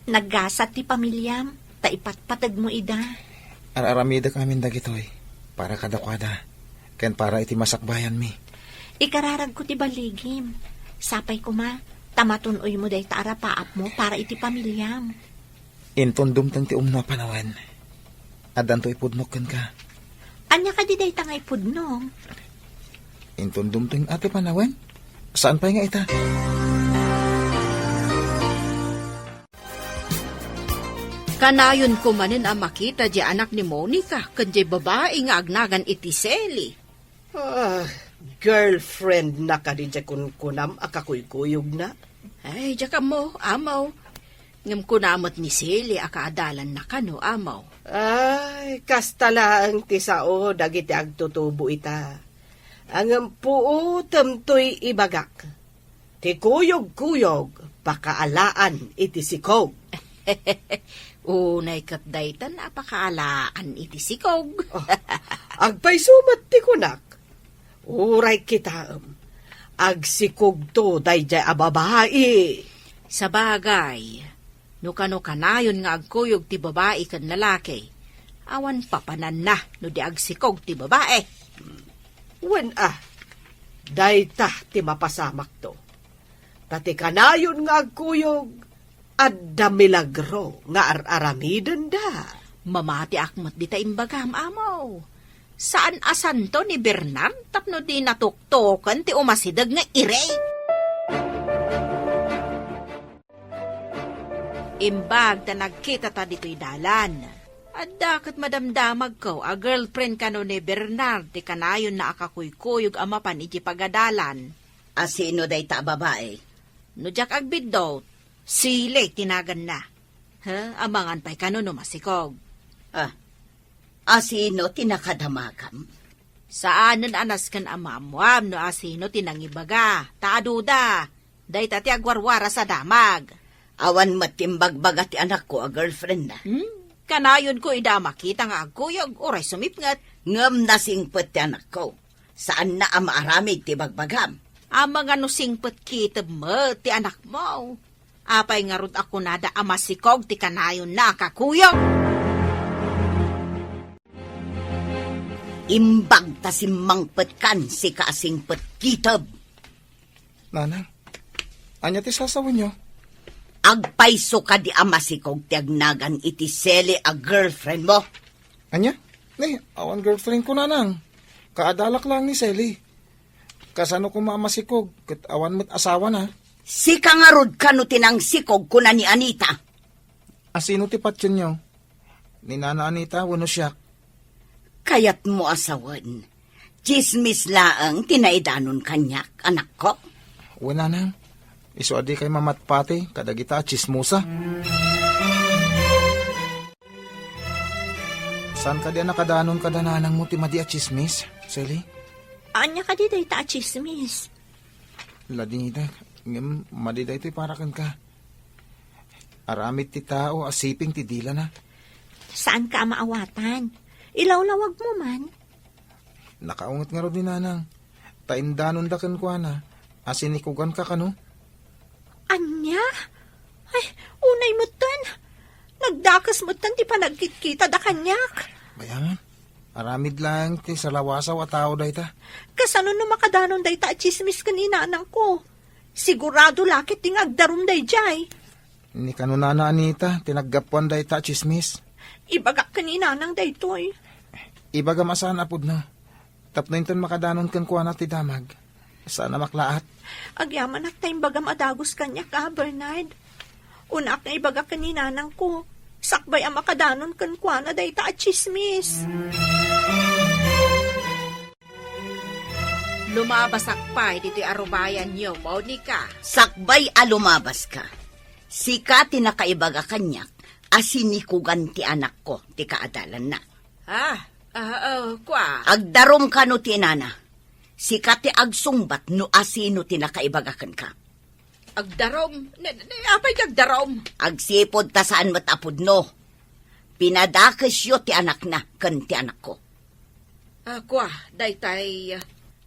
Naggasat ti pamilyam, taipatpatag mo ida. Araramida kami dagitoy. Para kadakwada. Ken para iti masakbayan mi. Ikararag ko ti baligim. Sapay ko ma, tamatunoy mo day taara paap mo para iti pamilyam. Intondum tang ti umno panawan. Adan to ipudnok kan ka. Anya ka di day tangay pudnong. Intondum tang ate panawan. Saan pa nga ita? Kanayon ko manin ang makita di anak ni Monica, kanjay babae nga agnagan iti Seli. Girlfriend na ka din kun kunam akakuykuyog na. Ay, diya mo, amaw. Ngam kunamot ni Seli, akaadalan na kano, amaw. Ay, kastala ang tisao dagiti agtutubo ita. Ang puo tamtoy ibagak. Ti kuyog-kuyog, pakaalaan iti sikog. Unay kat daytan, apakaalaan iti sikog. Agpay sumat ti kunak. Uray kita agsikog to dayjay ababae. Sa bagay, no kanayon nga agkuyog ti babae kan lalaki, awan papanan na no di agsikog ti babae. Wen dayta ti mapasamak to. Tati kanayon nga agkuyog, adda milagro nga aramiden da. Mamati akmat di ta imbagam, amaw. Saan asan to ni Bernard tapno di natuktokan ti umasidag nga irey? Imbag ta nagkita ta dito'y dalan. At dakat madamdamag ko, a girlfriend ka no ni Bernard, ti kanayon na akakuykuyog amapan iti pagadalan. Asino day ta babae? No jak agbidot, sile tinagan na. Amangan pa'y kano no masikog. Asino tinakadamakam? Saanan anas kan amamwam no asino tinangibaga, taaduda, day tati agwarwara sa damag. Awan matimbagbaga ti anak ko a girlfriend na. Kanayon ko ida makita nga agkuyog, oray sumipngat. Ngam nasingpet ti anak ko. Saan na ang maaramig ti bagbagam? Ang mga nusingpet kitab mo ti anak mo. Apay nga rod ako nada amasikog ti kanayon na kakuyog. Imbag ta simangpet kan si kaasingpet kitab. Nanang, anya ti sasawan nyo? Agpaiso ka di amasikog ti agnagan iti Seli a girlfriend mo. Anya? Awan girlfriend ko nanang. Kaadalak lang ni Sally. Kasano ko mamasikog, kat awan mo't asawa na. Si kangarod ka no tinangsikog ko na ni Anita. Asino ti patyon nyo? Ni Nana Anita, wano siya. Kayat mo asawan. Chismis laang tinaidanon kanyak, anak ko. Wala nang. Iso adi kay mamatpati, kadagita chismusa. San ka di nakadanon kadananang mo ti madi a chismis, Sally? Anya ka di day ta chismis. Ladinita, ngem madida ito'y para kan ka. Aramid ti tao, asiping ti dila na. Saan ka maawatan? Ilawlawag mo man. Nakaungot nga ro din nanang. Taindanon da kan kwa na. Asinikugan ka kano? Anya? Ay, unay mo tan. Nagdakas mo tan, di pa nagkikita da kanyak. Bayangan, aramid lang ti salawasaw at tao da ita. Kasano no makadanon day ta chismis kanina anang ko. Sigurado lakit ting agdarum day jay. Ni kanunana Anita, tinaggapuan da ita chismis. Ibagak kanina nang day toy. Ibaga masan apod na. Tapno inton makadanon kan kwa na ti damag. Sana maklaat. Agyaman at tayong bagam adagos kanya ka, Bernard. Unak na ibagak kanina nang ko. Sakbay ang makadanon kan kwa na day ta chismis. Lumabasak pa dito'y arubayan niyo, Monica. Sakbay lumabas ka. Sika ti nakaibaga kanyak, asinikugan ti anak ko, ti kaadalan na. Kwa. Agdarom ka no ti nana. Sika ti agsungbat no asino ti nakaibagakan ka. Agdarom? Apay kagdarom? Agsipod ta saan matapod no. Pinadakes yo ti anak na, kan ti anak ko. Kwa, daytay,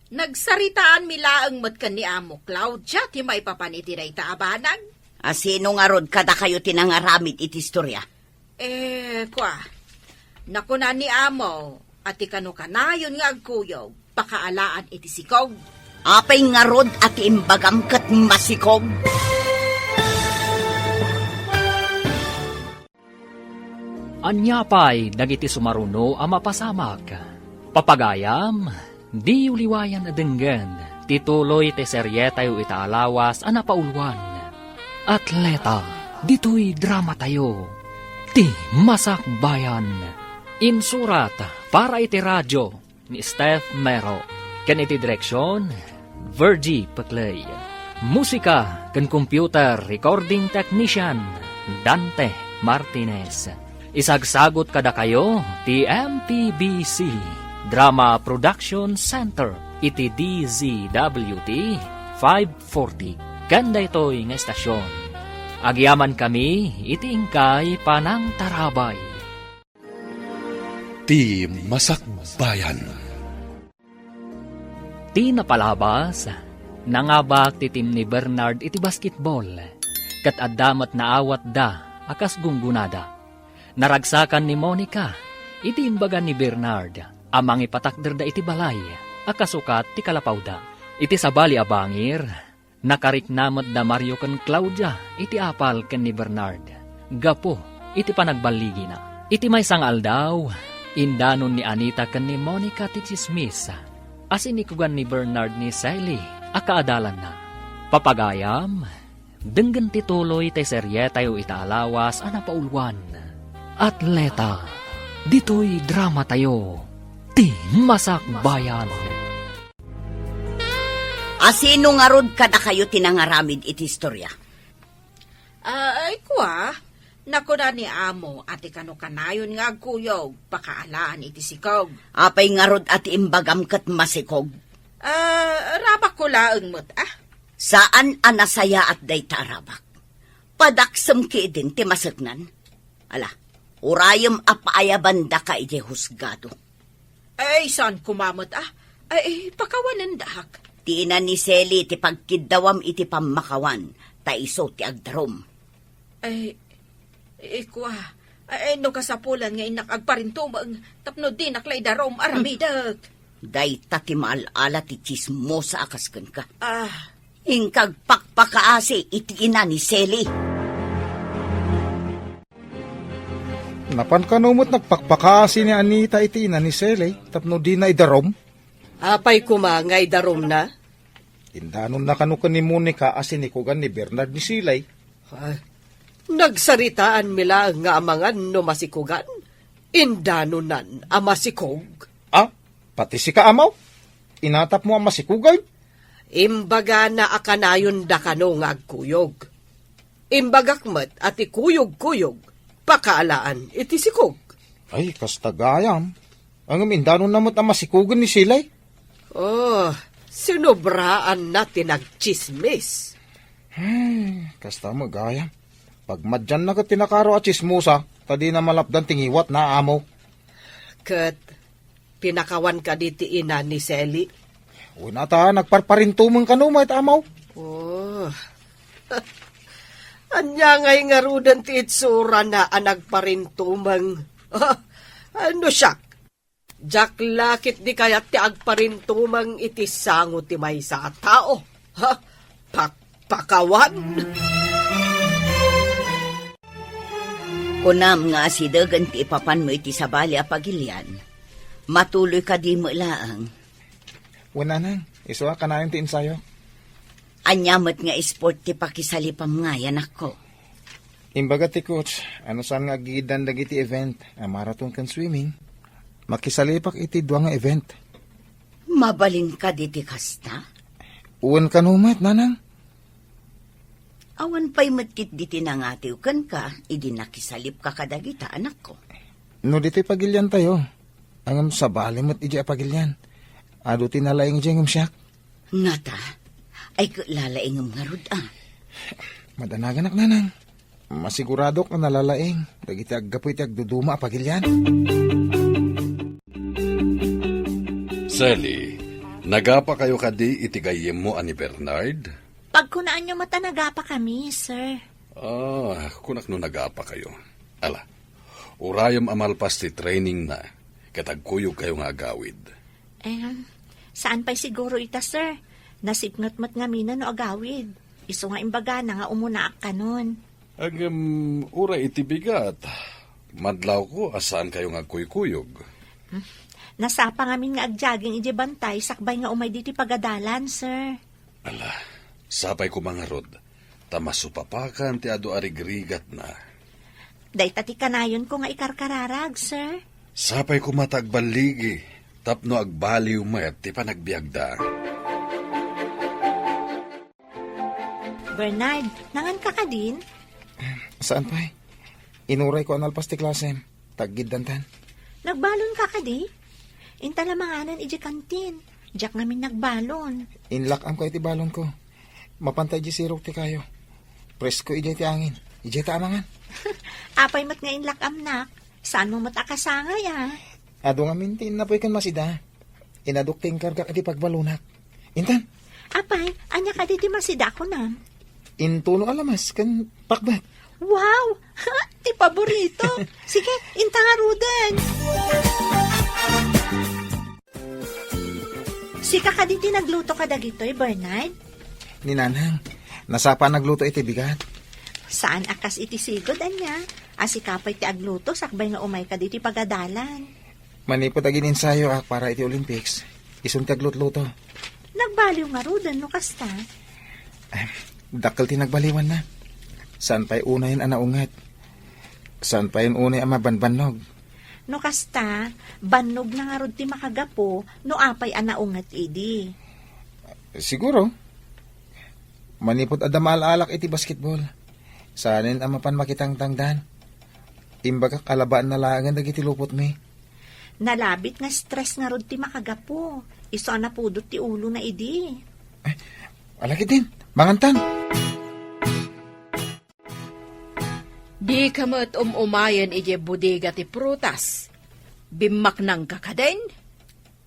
nagsaritaan milaang matkan ni Amo Claudia, ti may papaniti dayta abanag. Asino nga rod kada kayo tinangaramit iti istorya? Kwa, nakuna ni Amo, at ikano kanayon nga agkuyog, pakaalaan iti sikog. Apay nga rod at imbagam kat masikog. Anyapay dagiti sumaruno a mapasamak. Papagayam, di uliwayan adenggan, tituloy te seryeta yu itaalawas a napaulwan. Atleta, dito'y drama tayo, ti Masakbayan. Insurat para iti radyo ni Steph Mero. Ken iti direksyon, Virgie Paclay. Musika ken computer recording technician, Dante Martinez. Isagsagot kada kayo, ti MPBC Drama Production Center, iti DZWT 540. Kanda ito'y nga estasyon. Agyaman kami, iti ingkay panang tarabay. Ti Masakbayan. Ti napalabas, nangabak ti team ni Bernard iti basketball. Kat addamat na awat da, akas gunggunada. Naragsakan ni Monica, iti imbagan ni Bernard, amang ipatakder da iti balay, akasukat ti kalapawda. Iti sabali abangir, nakariknamat da Mario ken Claudia, iti apal ken ni Bernard. Gapo, iti panagbaligi na. Iti may sangal daw, indanon ni Anita ken ni Monica ti chismis. Asinikugan ni Bernard ni Sally, akaadalan na. Papagayam, denggan tituloy tay seryeta yu itaalawas a napaulwan. Atleta, dito'y drama tayo, ti Masakbayan. Asino nga rod kada kayo tinangaramid iti istorya? Kwa, nakuna ni Amo, at ikano kanayon nga agkuyog, pakaalaan iti sikog. Apay nga rod at imbagam kat masikog. Rabak ko laang mo't, Saan anasaya at day tarabak? Padaksam ki din ti masagnan. Ala, urayam apaayabanda ka iti husgado. Saan kumamot, pakawanan dahak. Ti ina ni Sally ti pagkidawam iti pamakawan, ta iso ti agdarom. Kwa, no kasapulan nga inak agparintumang, tapno di naklay darom aramidag. Day ta ti maalala ti chismosa akaskan ka. Ingkag Pakpakaasi iti ina ni Sally. Napan kanumot nagpakpakasi ni Anita iti ina ni Sally, tapno di na idarom. Apay kumangay darom na. Indanon na kanukan ni Monica asinikugan ni Bernard ni Silay. Nagsaritaan mila nga amangan no masikugan. Indanunan a masikog. Pati si kaamaw. Inatap mo ang masikugan. Imbaga na akanayon da kano nga agkuyog. Imbagakmat at ikuyog-kuyog, pakaalaan iti sikog. Ay, kastagayam. Ang indanon namot ang masikugan ni Silay. Sinubraan na tinagchismis. Kasta magayam. Pag madyan na ka tinakaro at chismusa, tadi na malapdan tingiwat na amo. Kat, pinakawan ka diti ina ni Sally. Una ta, nagparparintumang kanumay at amaw. Anya ngay nga rudan ti itsura na nagparintumang. Ano siya? Jak lakit di kaya ti agparintumang iti sango ti may sa tao. Pakawan? Kunam nga asidagan ti ipapan mo iti sabali a pagilian. Matuloy ka di mo ilaang. Wala nang, isuwa ka na yung ti ensayo. Anyamat nga sport ti pakisalipam nga yan ako. Imbaga ti coach, ano saan nga gidan dagiti event, marathon kan swimming. Makisalipak iti dua nga event. Mabalin ka diti kasta? Uwan ka numat, nanang. Awan pa'y matkit diti nangatiw kan ka, idi nakisalip ka kadagita, anak ko. No dito'y pagilyan tayo. Angam sa balimot iji pagilyan. Ado tinalaing iji ngam siyak. Ngata, ay lalaingam nga rod Madanagan ak nanang. Masigurado ka nalalaing. Dagiti aggapoy ti agduduma pagilyan. Sally, nagapa kayo kadi itigayem mo ani Bernard? Pagkunaan nyo matanaga pa kami, sir. Kunak no nagapa kayo. Ala, urayam amalpas ti training na, katagkuyog kayo nga agawid. Saan pa'y siguro ita, sir? Nasipnot-mat nga mina no agawid. Iso nga imbaga na nga umunaak ka nun. Ura iti bigat. Madlaw ko, asaan kayo nga kuykuyog? Nasapa nga min nga agjaging iji bantay, sakbay nga umay diti pagadalan, sir. Ala, sapay ko mga rod, tamasupapakan ti ado arigrigat na. Day tati kanayon ko nga ikarkararag, sir. Sapay ko matagbaligi, tapno agbaliw mayat ti panagbiagda. Bernard, nangan ka ka din? Saan pa'y? Inuray ko analpas ti klasem. Taggid dantan. Nagbalon ka ka di? Intalamanganan iji kantin. Diyak namin nagbalon. Inlakam ko iti balon ko. Mapantay iji sirok ti kayo. Presko iji ti angin. Iji ta amangan. Apay mat nga inlakam nak. Saan mo mat akasangay Ado nga mintin na po'y kan masida. Inadukting karga kadi pagbalunak. Intan, Apay, anya ka di masida ko na. intuno alamas kan pakbat. Wow! Ti paborito. Sige, inta nga ruden. Sika ka di nagluto ka dagitoy, Bernard? Ni nanang, nasapa nagluto iti bigat. Saan akas iti sigod, anya? Asikapay ti agluto, sakbay nga umay ka di pagadalan. Manipot agin ensayo para iti Olympics. Isun ti aglutluto. Nagbaliw nga ruden, no kasta? Dakkel ti nagbaliwan na. Saan pa'y unayin anaungat? Saan pa'y unay ama banbanog? No kasta, banog na nga rod ti makagapo, no apay anaungat idi. Siguro. Manipot adama alak iti basketball. Saanin amapan makitang tangdan. Imbaga kalabaan na langan dagiti lupot mi. Nalabit nga stress nga rod ti makagapo. Iso na pudot ti ulo na idi. Alakit din, mangantan. Di ka mo't umayan ije bodega ti prutas. Bimak nang kakadain?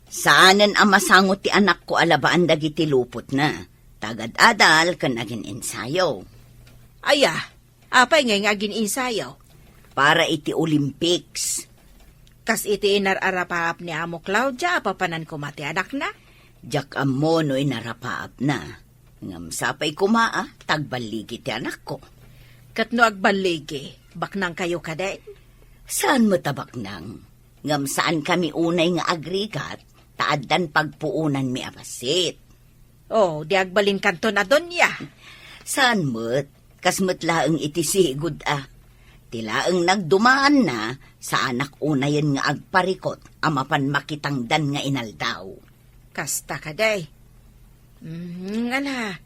Saanan ang masangot ti anak ko alabaan dagiti lupot na. Tagad-adal ka naging ensayo. Aya, apay nga ngagin insayaw. Para iti Olympics. Kas iti inararapap ni Amo Claudia, papanan ko mati anak na. Diyak amo no'y narapaap na. Ngam sapay kumaa, tagbaligi ti anak ko. Katno agbaligi, baknang kayo kaden? Saan mo tabak nang? Ngam saan kami unay nga agrigat, taaddan pagpuunan mi apasit. Oh, di agbalin kanto na doon ya. Saan mo't? Kasmo't laeng iti sigud Tilaeng nagdumaan na sa anak unayan nga agparikot amapan makitangdan nga inaldaw. Kasta ka day. Ala,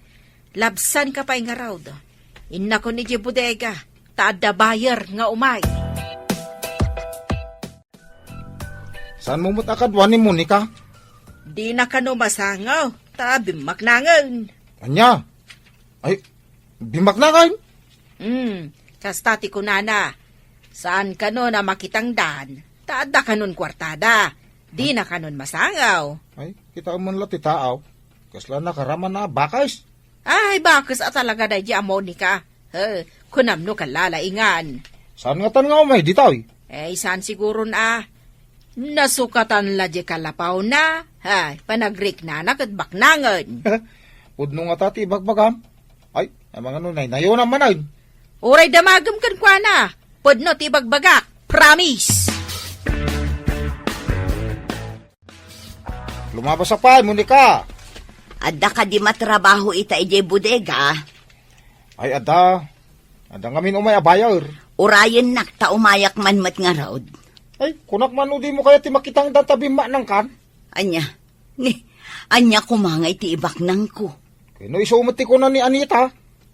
labsan ka pa nga raw do. Inna ko ni bodega, taada bayar nga umay. Saan mo mutakadwan ni Monica? Di na ka no masangaw, bimak nangan. Anya? Ay, bimak na kayo? Kastati ko nana. Saan ka no na makitang dan? Taada ka nun kwartada. Di na ka nun masangaw. Ay, kita man lang ti taaw. Kasla nakaraman na bakais. Ay, bakit talaga na di Monica? Kunam no kalalaingan. Saan nga tan nga umay ditaw? Saan siguro na? Nasukatan la di kalapaw na. Panagrik na nakadbak nangan. Udno nga tati bagbagam. Ay, ang mga nunay, nayo naman ay. Uray damagam kan kwa na. Podno ti bagbagak. Promise! Lumabas sa pay, Monica. Adda ka di matrabaho ita ije bodega. Ay, ada ngamin umay abayar. Urayan nak ta umayak man mat nga raod. Ay, kunak man di mo kaya ti makitang databi ma ng kan. Anya, ni, Anya kumangay ti ibaknang ko. Kino isumati ko na ni Anita.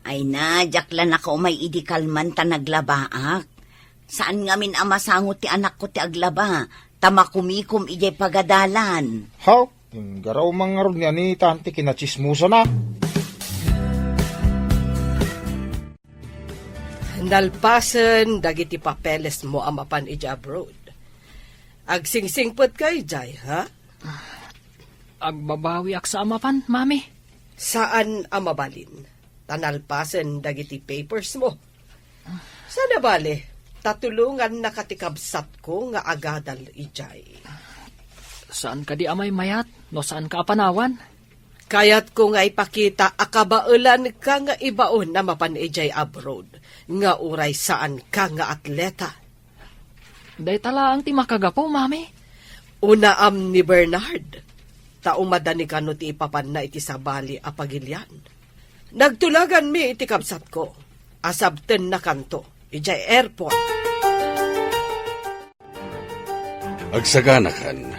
Ay na, jaklan ako may idikalman ta naglabaak. Saan ngamin amasangot ti anak ko ti aglaba? Tamakumikom ijay pagadalan. How? Yung garaw mga ron ni Anita, anti kinachismusa na. Nalpasan dagiti papeles mo amapan ija abroad. Agsingsingpot ka ijay, ha? Agbabawi ak sa amapan, mami. Saan amabalin? Tanalpasan dagiti papers mo. Sana bale, tatulungan na katikabsat ko nga agadal ijay. Saan ka di amay mayat? No saan ka apanawan? Kaya't ko nga ipakita akabaulan ka nga ibaon na mapan ijay abroad. Nga uray saan ka nga atleta. Day tala ang ti makagapo, mami. Unaam ni Bernard. Taumadani ka no ti ipapan na iti sabali apagilyan. Nagtulagan mi iti kabsat ko. Asabten na kanto. Ijay airport. Agsaganakan,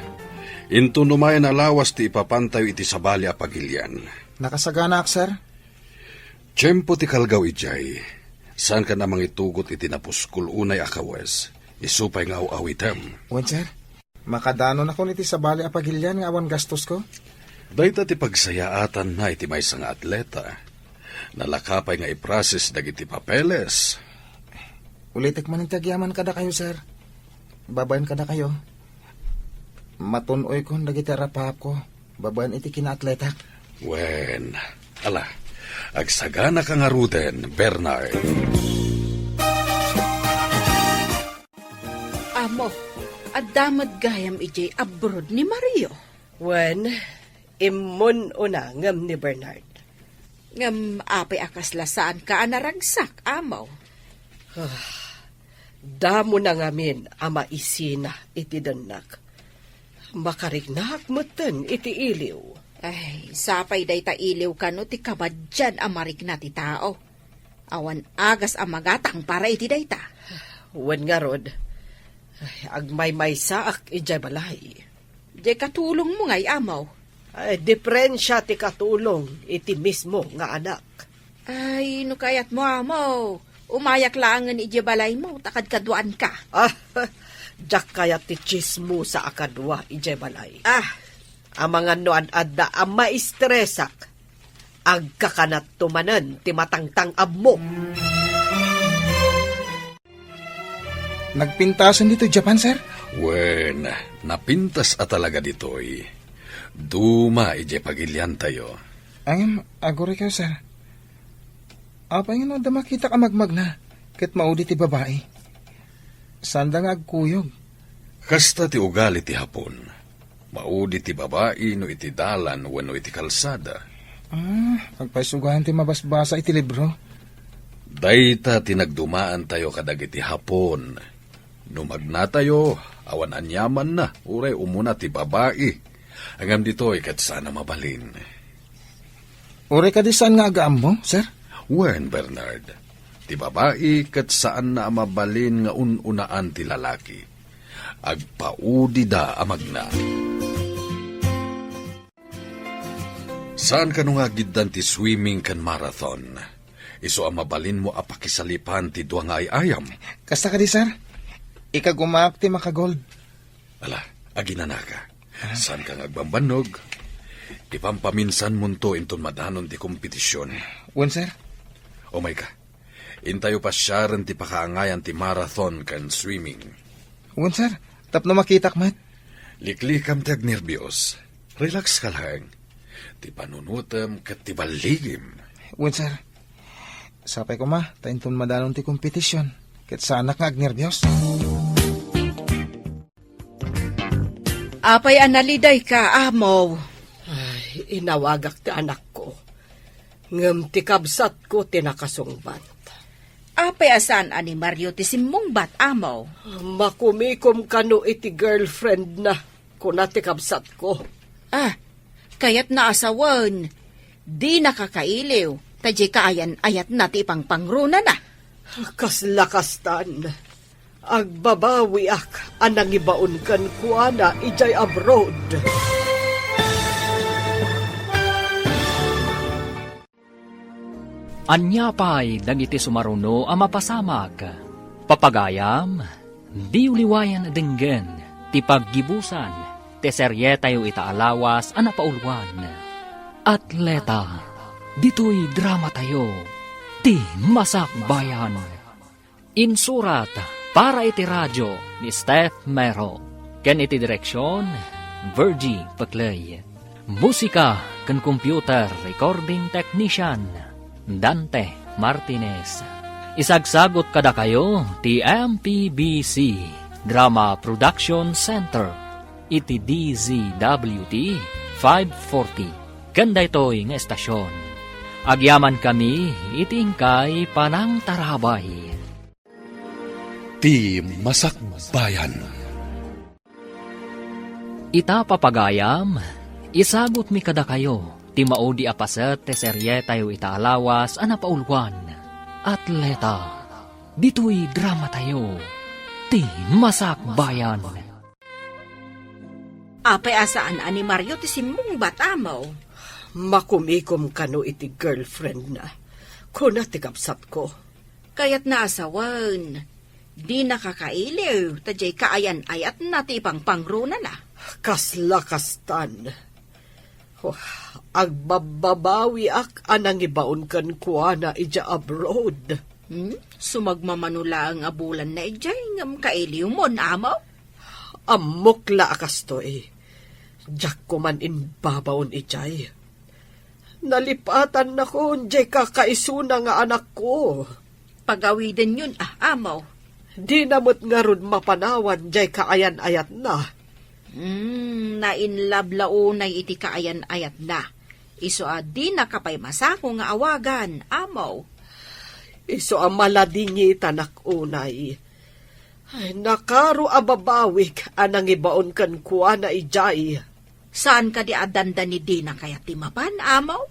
into numayan alawas ti ipapantayo iti sabali a pagilyan. Nakasagana ak, sir? Tiyempo ti kalgaw ijay, saan ka namang itugot iti napuskul unay akawes, isupay nga awitem. Wen, sir? Makadano na ko niti sa bali apagilyan nga awan gastos ko? Dayta ti pagsayaatan na iti may nga atleta. Nalakapay nga iprases dagiti papeles. Ulitek man ang tagyaman kada kayo, sir. Babayan kada kayo. Matunoy ko dagiti rapap ko. Babayan iti kinaatletak. Wen, ala, agsagana ka nga ruden, Bernard. Amo, adamad gayam ijay abroad ni Mario. When, imun una ngam ni Bernard. Ngam apay akas lasaan ka anaragsak, amaw. Damo na ngamin ama isina iti danak. Makarignak moten iti iliw. Ay, sapay day ta iliw ka no ti kabadyan amarik na ti tao. Awan agas amagatang para iti day ta. Wen nga rod, agmay-may saak ijay balay. Di katulong mo ngay, amaw. Ay, diferensya ti katulong iti mismo nga anak. Ay, no kayat mo, amaw. Umayak laangan iti balay mo, takad kaduan ka. Jak kaya ti chismo sa akadwa ijay balay. Ah, Ang mga noan adda ang maistresak, agkakanat tumanan ti matangtang abmo. Nagpintasan dito Japan, sir? Wen, napintas a talaga ditoy. Duma ije pagilyan tayo. Ang agore kayo, sir. Apa nga da makita ka magmag na, ket maudi ti babae. Sanda nga agkuyog. Kasta ti ugali ti hapon. Maudi ti babae no iti dalan wenno iti kalsada. Agpaisugahan ti mabasbasa iti libro. Dayta tinagdumaan tayo kadagiti hapon. Numagna tayo, awan anyaman na, uray umuna ti babae. Hanggang dito'y kat sana mabalin. Ure ka di saan nga agaam mo, sir? Wen, Bernard, ti babae kat saan na mabalin nga ununaan ti lalaki. Agpaudi da amagna. Saan ka nung agiddan ti swimming kan marathon? Iso ang mabalin mo apakisalipan ti duwa nga ayam. Kasta ka di, sir? Ikagumaak ti makagold. Ala, aginana ka. Saan ka agbambanog? Ipampaminsan mo to inton madanon ti kompetisyon. Wen, sir? O may ka, intayo pa siya rin ti pakaangayan ti marathon kan swimming. Wen, sir? Tapno makitak mat. Liklikam ti agnerbiyos. Relax ka lang. Ti panunutam kat ti baligim. Wen, sir? Sapay ko ma, tainton madanon ti kompetisyon. Ket sa anak nga agnerbiyos. apay analiday ka, amaw. Ay, inawagak ti anak ko. Ngam ti kabsat ko tinakasungbat. Apay asan ani Mario ti simmong bat, amaw. Makumikom kano iti girlfriend na kuna ti kabsat ko. Ah, kayat naasawan. Di nakakailiw. Tadya kaayan ayat na ti pangpangruna na. Kaslakastan. Agbabawi anang ibaon kan kuana ijay abroad. Anya pa'y dagiti sumaruno ang mapasamag. Papagayam, di uliwayan denggen, ti paggibusan, ti seryetayo itaalawas ang napaulwan. Atleta, dito'y drama tayo, ti masakbayan. Insurat para iti radyo ni Steph Mero. Ken iti direksyon, Virgie Paclay. Musika ken computer recording technician, Dante Martinez. Isagsagot kada kayo ti MPBC Drama Production Center iti DZWT 540. Kanda ito'y nga estasyon. Agyaman kami iti ingkay panang tarabay. Ti Masakbayan. Ita papagayam, isagot mi kada kayo, ti maudi apaset te serye tayo itaalawas ang napaulwan. Atleta, dito'y drama tayo, ti masakbayan. Apay asaan ani Mario ti simong batamaw. Makumikom kano iti girlfriend na. Kuna ti kapsat ko. Kaya't naasawan. Di nakakailiw, tadjay kaayan ayat na ti pangpangruna na. Kaslakastan. Oh, agbababawi ak anang ibaon kan kuha na ija abroad. Sumagmamanula ang abulan na ijay ngam kailiw mo amaw. Amokla akasto Diyak ko man inbabaon ijay. Nalipatan na ko, jay kakaisuna nga anak ko. Pagawiden yun amaw. Di namot nga rod mapanawan, jay kaayan-ayat na. Nainlablaunay iti kaayan-ayat na. Iso di nakapay masako nga awagan, amaw. Iso maladingi tanak unay. Ay, nakaro ababawik anang ibaon kan kuha na ijay. Saan ka di adanda ni Dina kaya timapan, amaw?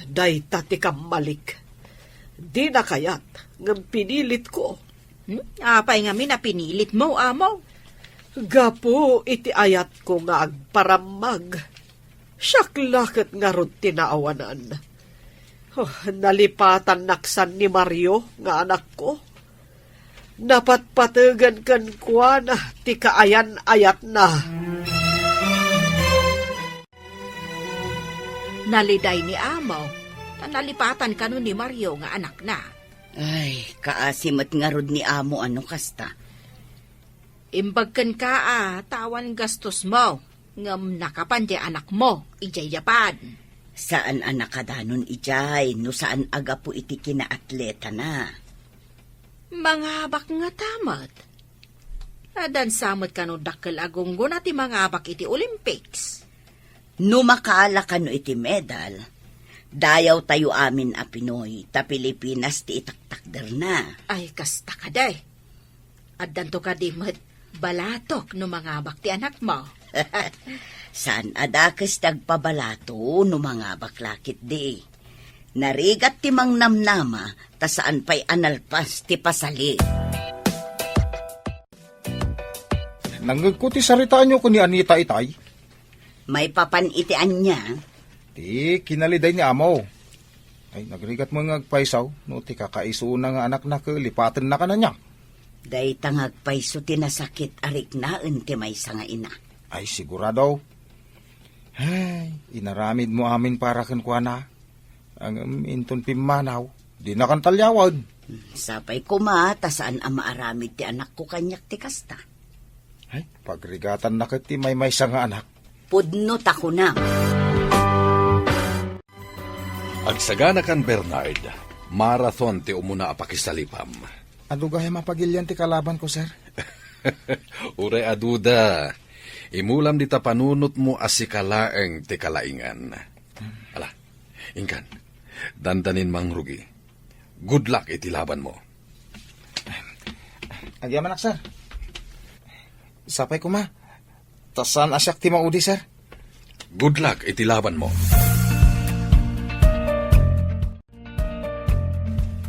Day tati malik. Di na kayat, ngam pinilit ko. Apay nga minapinilit mo, amaw. Gapo iti ayat ko nga agparamag. Syaklakit nga rod tinaawanan. Oh, nalipatan naksan ni Mario nga anak ko. Napatpatagan kan kuha na ti kaayan-ayat na. Naliday ni amaw. Nalipatan ka nun ni Mario nga anak na. Ay, kaasimat nga rod ni amo ano kasta. Imbagkan ka tawan gastos mo. Ngam nakapan di anak mo, ijay Japan. Saan anak kadanon ijay, no saan aga po iti kinaatleta na. Mga abak nga tamat. Adan samot ka no dakkel agunggo na ti mga abak iti Olympics. No makaala ka no iti medal, dayaw tayo amin a Pinoy, ta Pilipinas ti itaktakder na. Ay, kasta ka day. Adan to ka di balatok no mga abak ti anak mo. Saan adakes dagpabalato no mga baklakit di. Narigat ti mang namnama, ta saan pa'y analpas ti pasali. Nanggagko ti saritaan nyo ko ni Anita itay. May papanitian niya. Ti kinaliday ni amo. Ay, nagrigat mo nga agpaisaw, no ti kakaisuna nga anak na lipatan na ka na niya. Day tangag paiso tinasakit arik na ti may nga ina. Ay, sigurado. Ay, inaramid mo amin para kan kuha na. Ang inton pimanaw, di na kan talyawad. Sapay kuma, ta saan ang maaramid ti anak ko kanyak ti kasta. Ay, pagrigatan na kat ti may nga anak. Pudno ta ko na. Agsagana kan Bernard, marathon ti umuna apakisalipam. Ano gaya mapagilyan ti kalaban ko, sir? Ure aduda, imulam di ta panunot mo asikalaeng ti kalaingan. Ala, ingkan, dandanin mang rugi. Good luck iti laban mo. Agyaman ak, sir. Sapay ko ma. Tasan asyak ti maudi, sir. Good luck iti laban mo.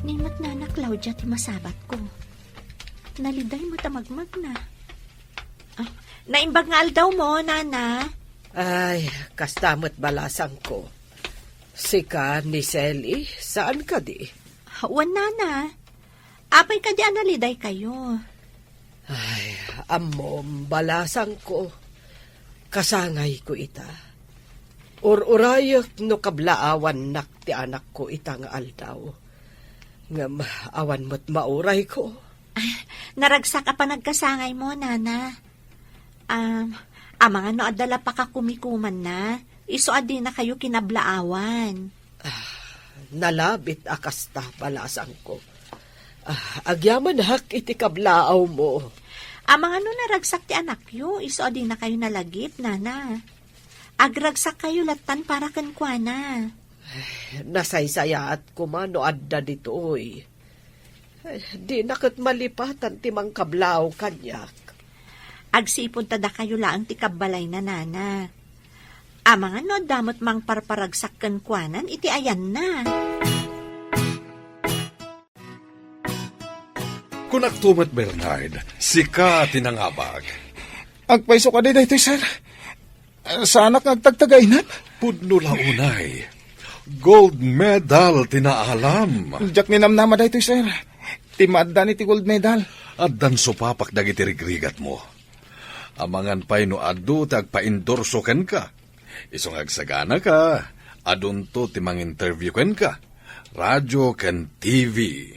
Nimat na na, Claudia, ti masabat ko. Naliday mo tamagmag na. Naimbag nga aldaw mo, nana. Ay, kastamot balasang ko. Sika ni Selly, saan ka di? Wan nana. Apay ka di analiday kayo. Ay, amom, balasang ko. Kasangay ko ita. Ururayot no kablaawan nak ti anak ko ita nga aldaw. Ngam, awan mo't mauray ko. Naragsak ka pa nagkasangay mo, nana. Mga no adala pa ka kumikuman na. Iso adi na kayo kinablaawan. Nalabit akasta balasang ko. Agyaman hak iti kablaaw mo. Mga no naragsak ti anak yo, iso adi na kayo nalagip, nana. Agragsak kayo latan para kankwana. Nasaysaya at kumano adda ditoy. Di nakit malipatan ti mang kablaaw kanyak. Agsipon tada kayo laang ti kabalay na, nana. Mga no damot mang parparagsak kankwanan, iti ayan na. Kunaktumat Bernard, sika tinangabag. Agpaiso ka di daytoy, sir. Sa anak agtagtagay na. Pudno launay. Gold medal tinaalam. Jak ni namnama daytoy, sir. Timadda ni ti gold medal. At dan supapak dagiti rigrigat mo. Amangan pa'y no adu tagpa-endorso ken ka. Isong agsagana ka. Adun to timang interview ken ka. Radyo ken TV.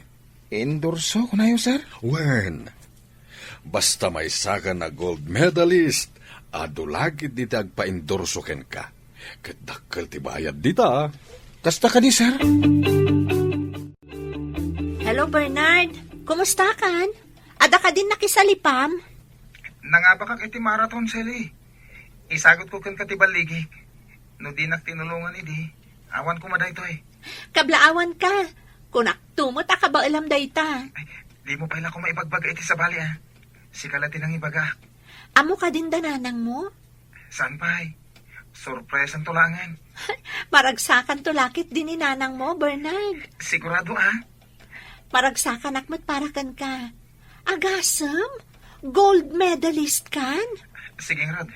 Endorso ko na yun, sir. Wen, basta may saka na gold medalist, adu lagi di tagpa-endorso ken ka. Kadakkel ti bayad dita. Kasta ka di, sir. Hello, Bernard. Kumusta kan? Ada ka din nakisalipam? Nangaba ka iti marathon, Sally. Isagot ko kan katibaligi. No di tinulungan idi. Awan ko madaytoy. Kablaawan ka. Kunak tumot ka ba alam dayta? Ay, di mo pala ko maibagbaga iti sa bali, ah. Sikalatin ang ibaga. Amo ka din dananang mo? Saan pa'y? Surprise ang tulangan. Maragsakan to lakit din ni nanang mo, Bernard. Sigurado, ah. Maragsakan akmat parakan ka. Agasam? Gold medalist kan? Sige, Rod.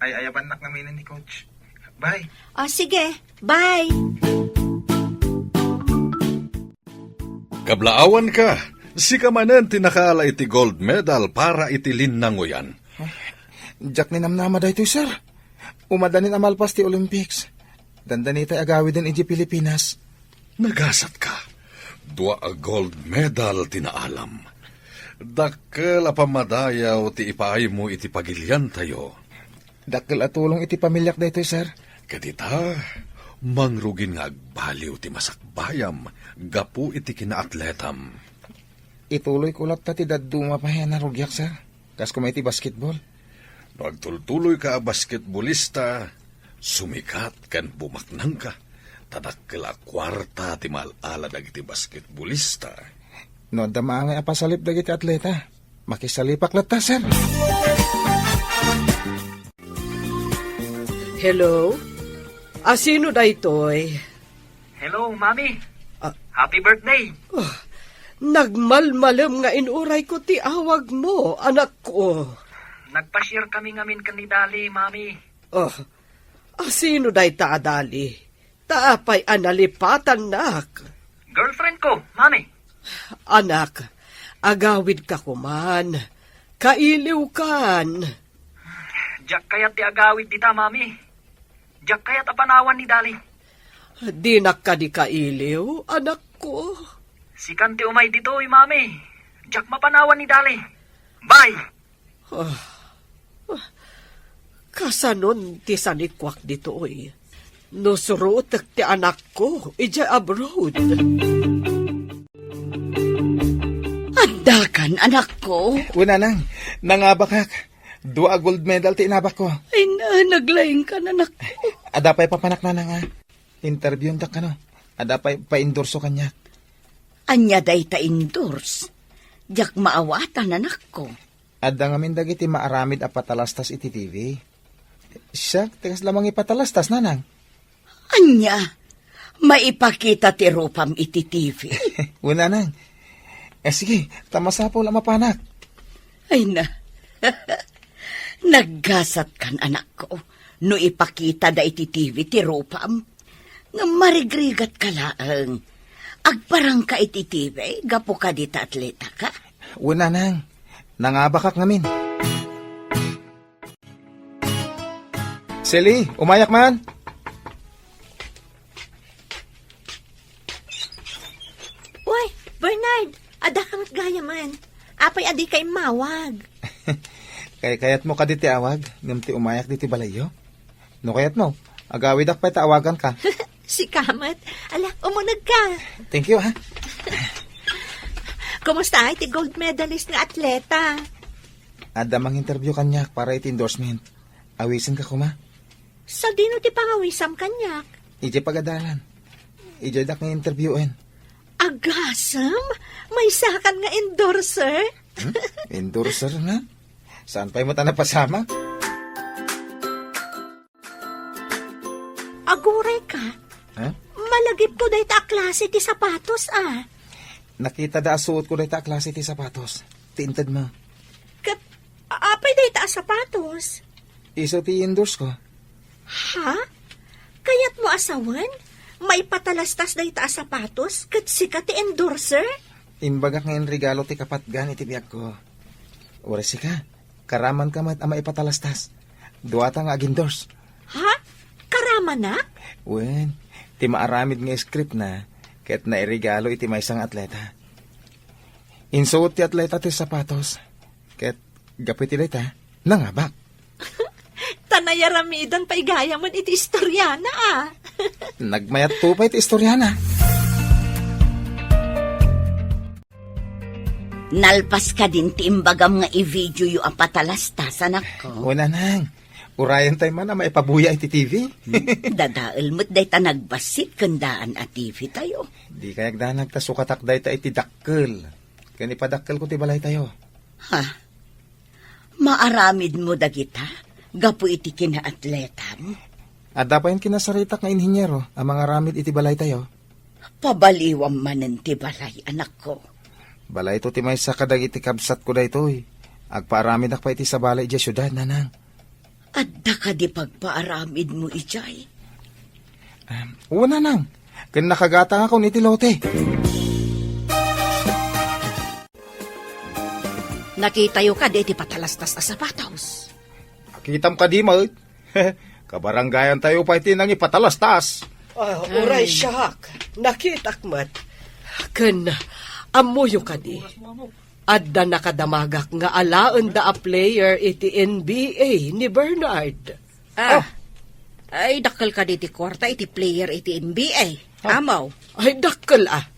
Ay ayaban nak namin ni Coach. Bye. O sige, bye. Kablaawan ka. Sika manen tinakala iti gold medal para iti linnangoyan. Jak ni namnama daytoy, sir. Umadanin amalpas ti Olympics. Dandanitay agawi din iti Pilipinas. Nagasat ka. Dua a gold medal tinaalam. Dakkel apamadayaw ti ipaay mo iti pagilyan tayo. Dakkel atulong iti pamilyak daytoy, sir. Kadita, mangrugin nga agbaliw ti masakbayam, gapu iti kinaatletam. Ituloy ko lang ti daduma pa yan na rugyak, sir. Kas kumay ti basketball. No agtultuloy ka basketballista, sumikat kan bumaknang ka. Tadakkel a kwarta ti malala dagiti basketballista. No dama nga apasalip dagiti atleta. Makisalipak lata, sir. Hello? Sino da itoy? Hello, Mami. Ah. Happy birthday. Nagmalmalam nga inuray ko ti awag mo, anak ko. Nagpa-share kami ngamin kanidali, Mami. Sino da itaadali? Taapay analipatan nak. Girlfriend ko, Mami. Anak, agawid ka kuman. Kailiw kan. Diyak kayat ti agawid dita, Mami. Diyak kayat apanawan ni Dali. Di ka di kailiw, anak ko. Si Kanti umay dito, Mami. Diyak mapanawan ni Dali. Bye! Kasanon ti sanikwak dito, oy. Nusurot ti anak ko, ija abroad. Adakan, anak ko. Una nang, nangabakak. Dua gold medal ti inabak ko. Ay na, naglaing ka na, anak. Adapay papanak na nga. Interview tak ka no. Adapay pa-endorso kanya. Anya day ta endorse. Diyak maawatan, anak ko. Adda nga min dagiti maaramid a patalastas iti TV. Siya, tigas lamang ipatalastas, nanang. Anya, maipakita ti rupam iti TV. Una nang. Sige, tamasapo lang mapanak. Ay na. Naggasat kan, anak ko. No ipakita da iti TV ti rupam. Nga marigrigat ka laang. Agparang ka iti TV, gapo ka dita atleta ka. Una nang, nangabakak ngamin. Sally, umayak man. Uy, Bernard, ada kamat gaya man. Apay adi kay mawag. Kayat mo ka diti awag, ngam ti umayak diti balayo. No kayat mo, agawid ak pa awagan ka. Si Kamat, ala, umunag ka. Thank you ha. Kumusta iti gold medalist nga atleta? Ada mang interview kanyak para iti endorsement. Awisin ka kuma. Sa dino ti pangawisam kanyak? Ije pagadalan. Ije dak nga interviewin. Agasam? May sakan nga endorser? Endorser na? Saan pa mo ta napasama? Aguray ka? Ha? Malagip ko dahi ta klase ti sapatos ah. Nakita da suot ko dahita klase ti sapatos. Tiintad mo. Kat, apay dahi ta sapatos? Iso ti endorse ko. Ha? Kayat mo asawan? May patalastas dahi ta sapatos? Kat sika ti endorser? Imbagak ngayon regalo ti kapatgan iti biyak ko. Oras ka. Karaman ka mat ama ipatalastas. Duwata nga agindors. Ha? Karama na? Wen, ti maaramid nga script na, ket na irigalo iti maysang atleta. Insuot ti atleta ti sapatos, ket gapit ti dayta, nangabak. Tanayaramidon pa igaya man iti istoryana ah. Nagmayat tupay ti istoryana. Nalpas ka din ti imbagam nga i-video yu ang patalastas, anak ko. Una nang, urayan tayo man na maipabuya iti TV. Dadaal mo't day ta nagbasit kandaan at TV tayo. Di kayag da nagtasukatak dayta iti dakkel. Kani padakkel ko ti balay tayo. Ha? Maaramid mo dagita? Gapo iti kinaatletam? Adda pa yung kinasaritak nga inhinyero, ang mga ramid iti balay tayo. Pabaliwam manen ti balay, anak ko. Balay to ti may sa kadag iti kabsat ko daytoy. Agpaaramid ak pa iti sa balay iti syudad, nanang. Adda ka di pagpaaramid mo ijay. Una nang, kan nakagata nga ko ni Tilote. Nakitayo ka di patalastas a sapatos. Kitam ka di mo. Kabaranggayan tayo pa iti nang ipatalastas. Uray siyak, nakitak mat. Ken, amuyo ka di. Adda nakadamagak nga alaan da a player iti NBA ni Bernard. Ay, dakal ka di ti kwarta iti player iti NBA. Amaw. Ay, dakkel ah.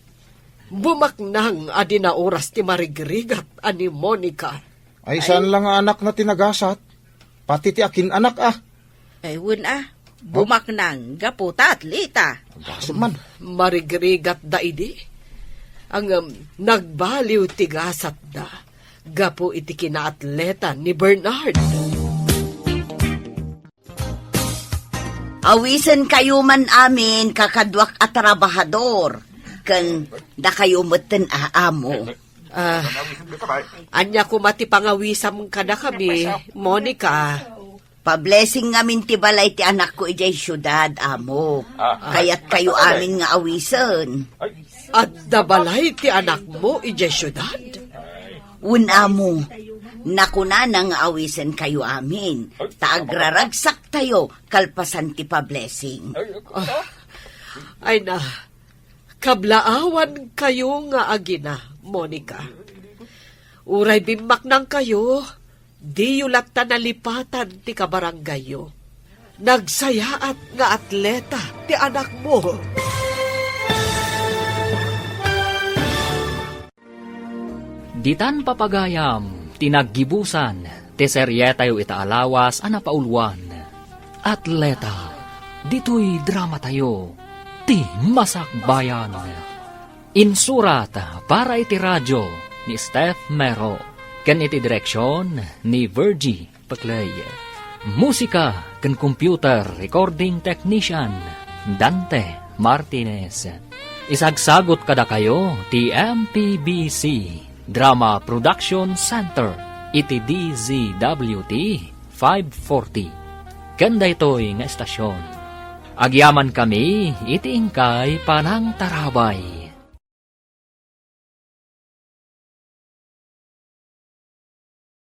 Bumaknang adi na oras ti marigrigat ani Monica. Ay, saan lang nga anak na tinagasat? Pati ti akin anak ah. Ay, wun bumaknang gaputa atleta. Gasot man. Marigrigat da idi. Ang nagbaliw tigasat da. Gapo iti kinaatleta ni Bernard. Awisen kayo man amin kakadwak at trabahador. Kan da kayo meten aamo. Anya ko mati pangawisam ka na kami, Monica. Pa-blessing ngamin ti balay ti anak ko ijay syudad, amo. Kaya't kayo amin nga awisen. At dabalay ti anak mo, ije syudad. Amo, nakuna nang awisen kayo amin. Taagraragsak tayo, kalpasan ti pa-blessing. Ay na, kablaawan kayo nga agina, Monica. Uray bimak nang kayo, di yulat ta nalipatan ti kabaranggayo. Nagsayaat nga atleta ti anak mo. Ditan papagayam, tinaggibusan, ti seryetayo itaalawas anapaulwan. Atleta, dito'y drama tayo, ti masakbayan. Insurat para iti radyo ni Steph Mero, ken iti direksyon ni Virgie Paclay. Musika ken computer recording technician Dante Martinez. Isagsagot kada kayo ti MPBC Drama Production Center iti DZWT 540. Kanda ito'y nga estasyon. Agyaman kami iti ingkay panang tarabay.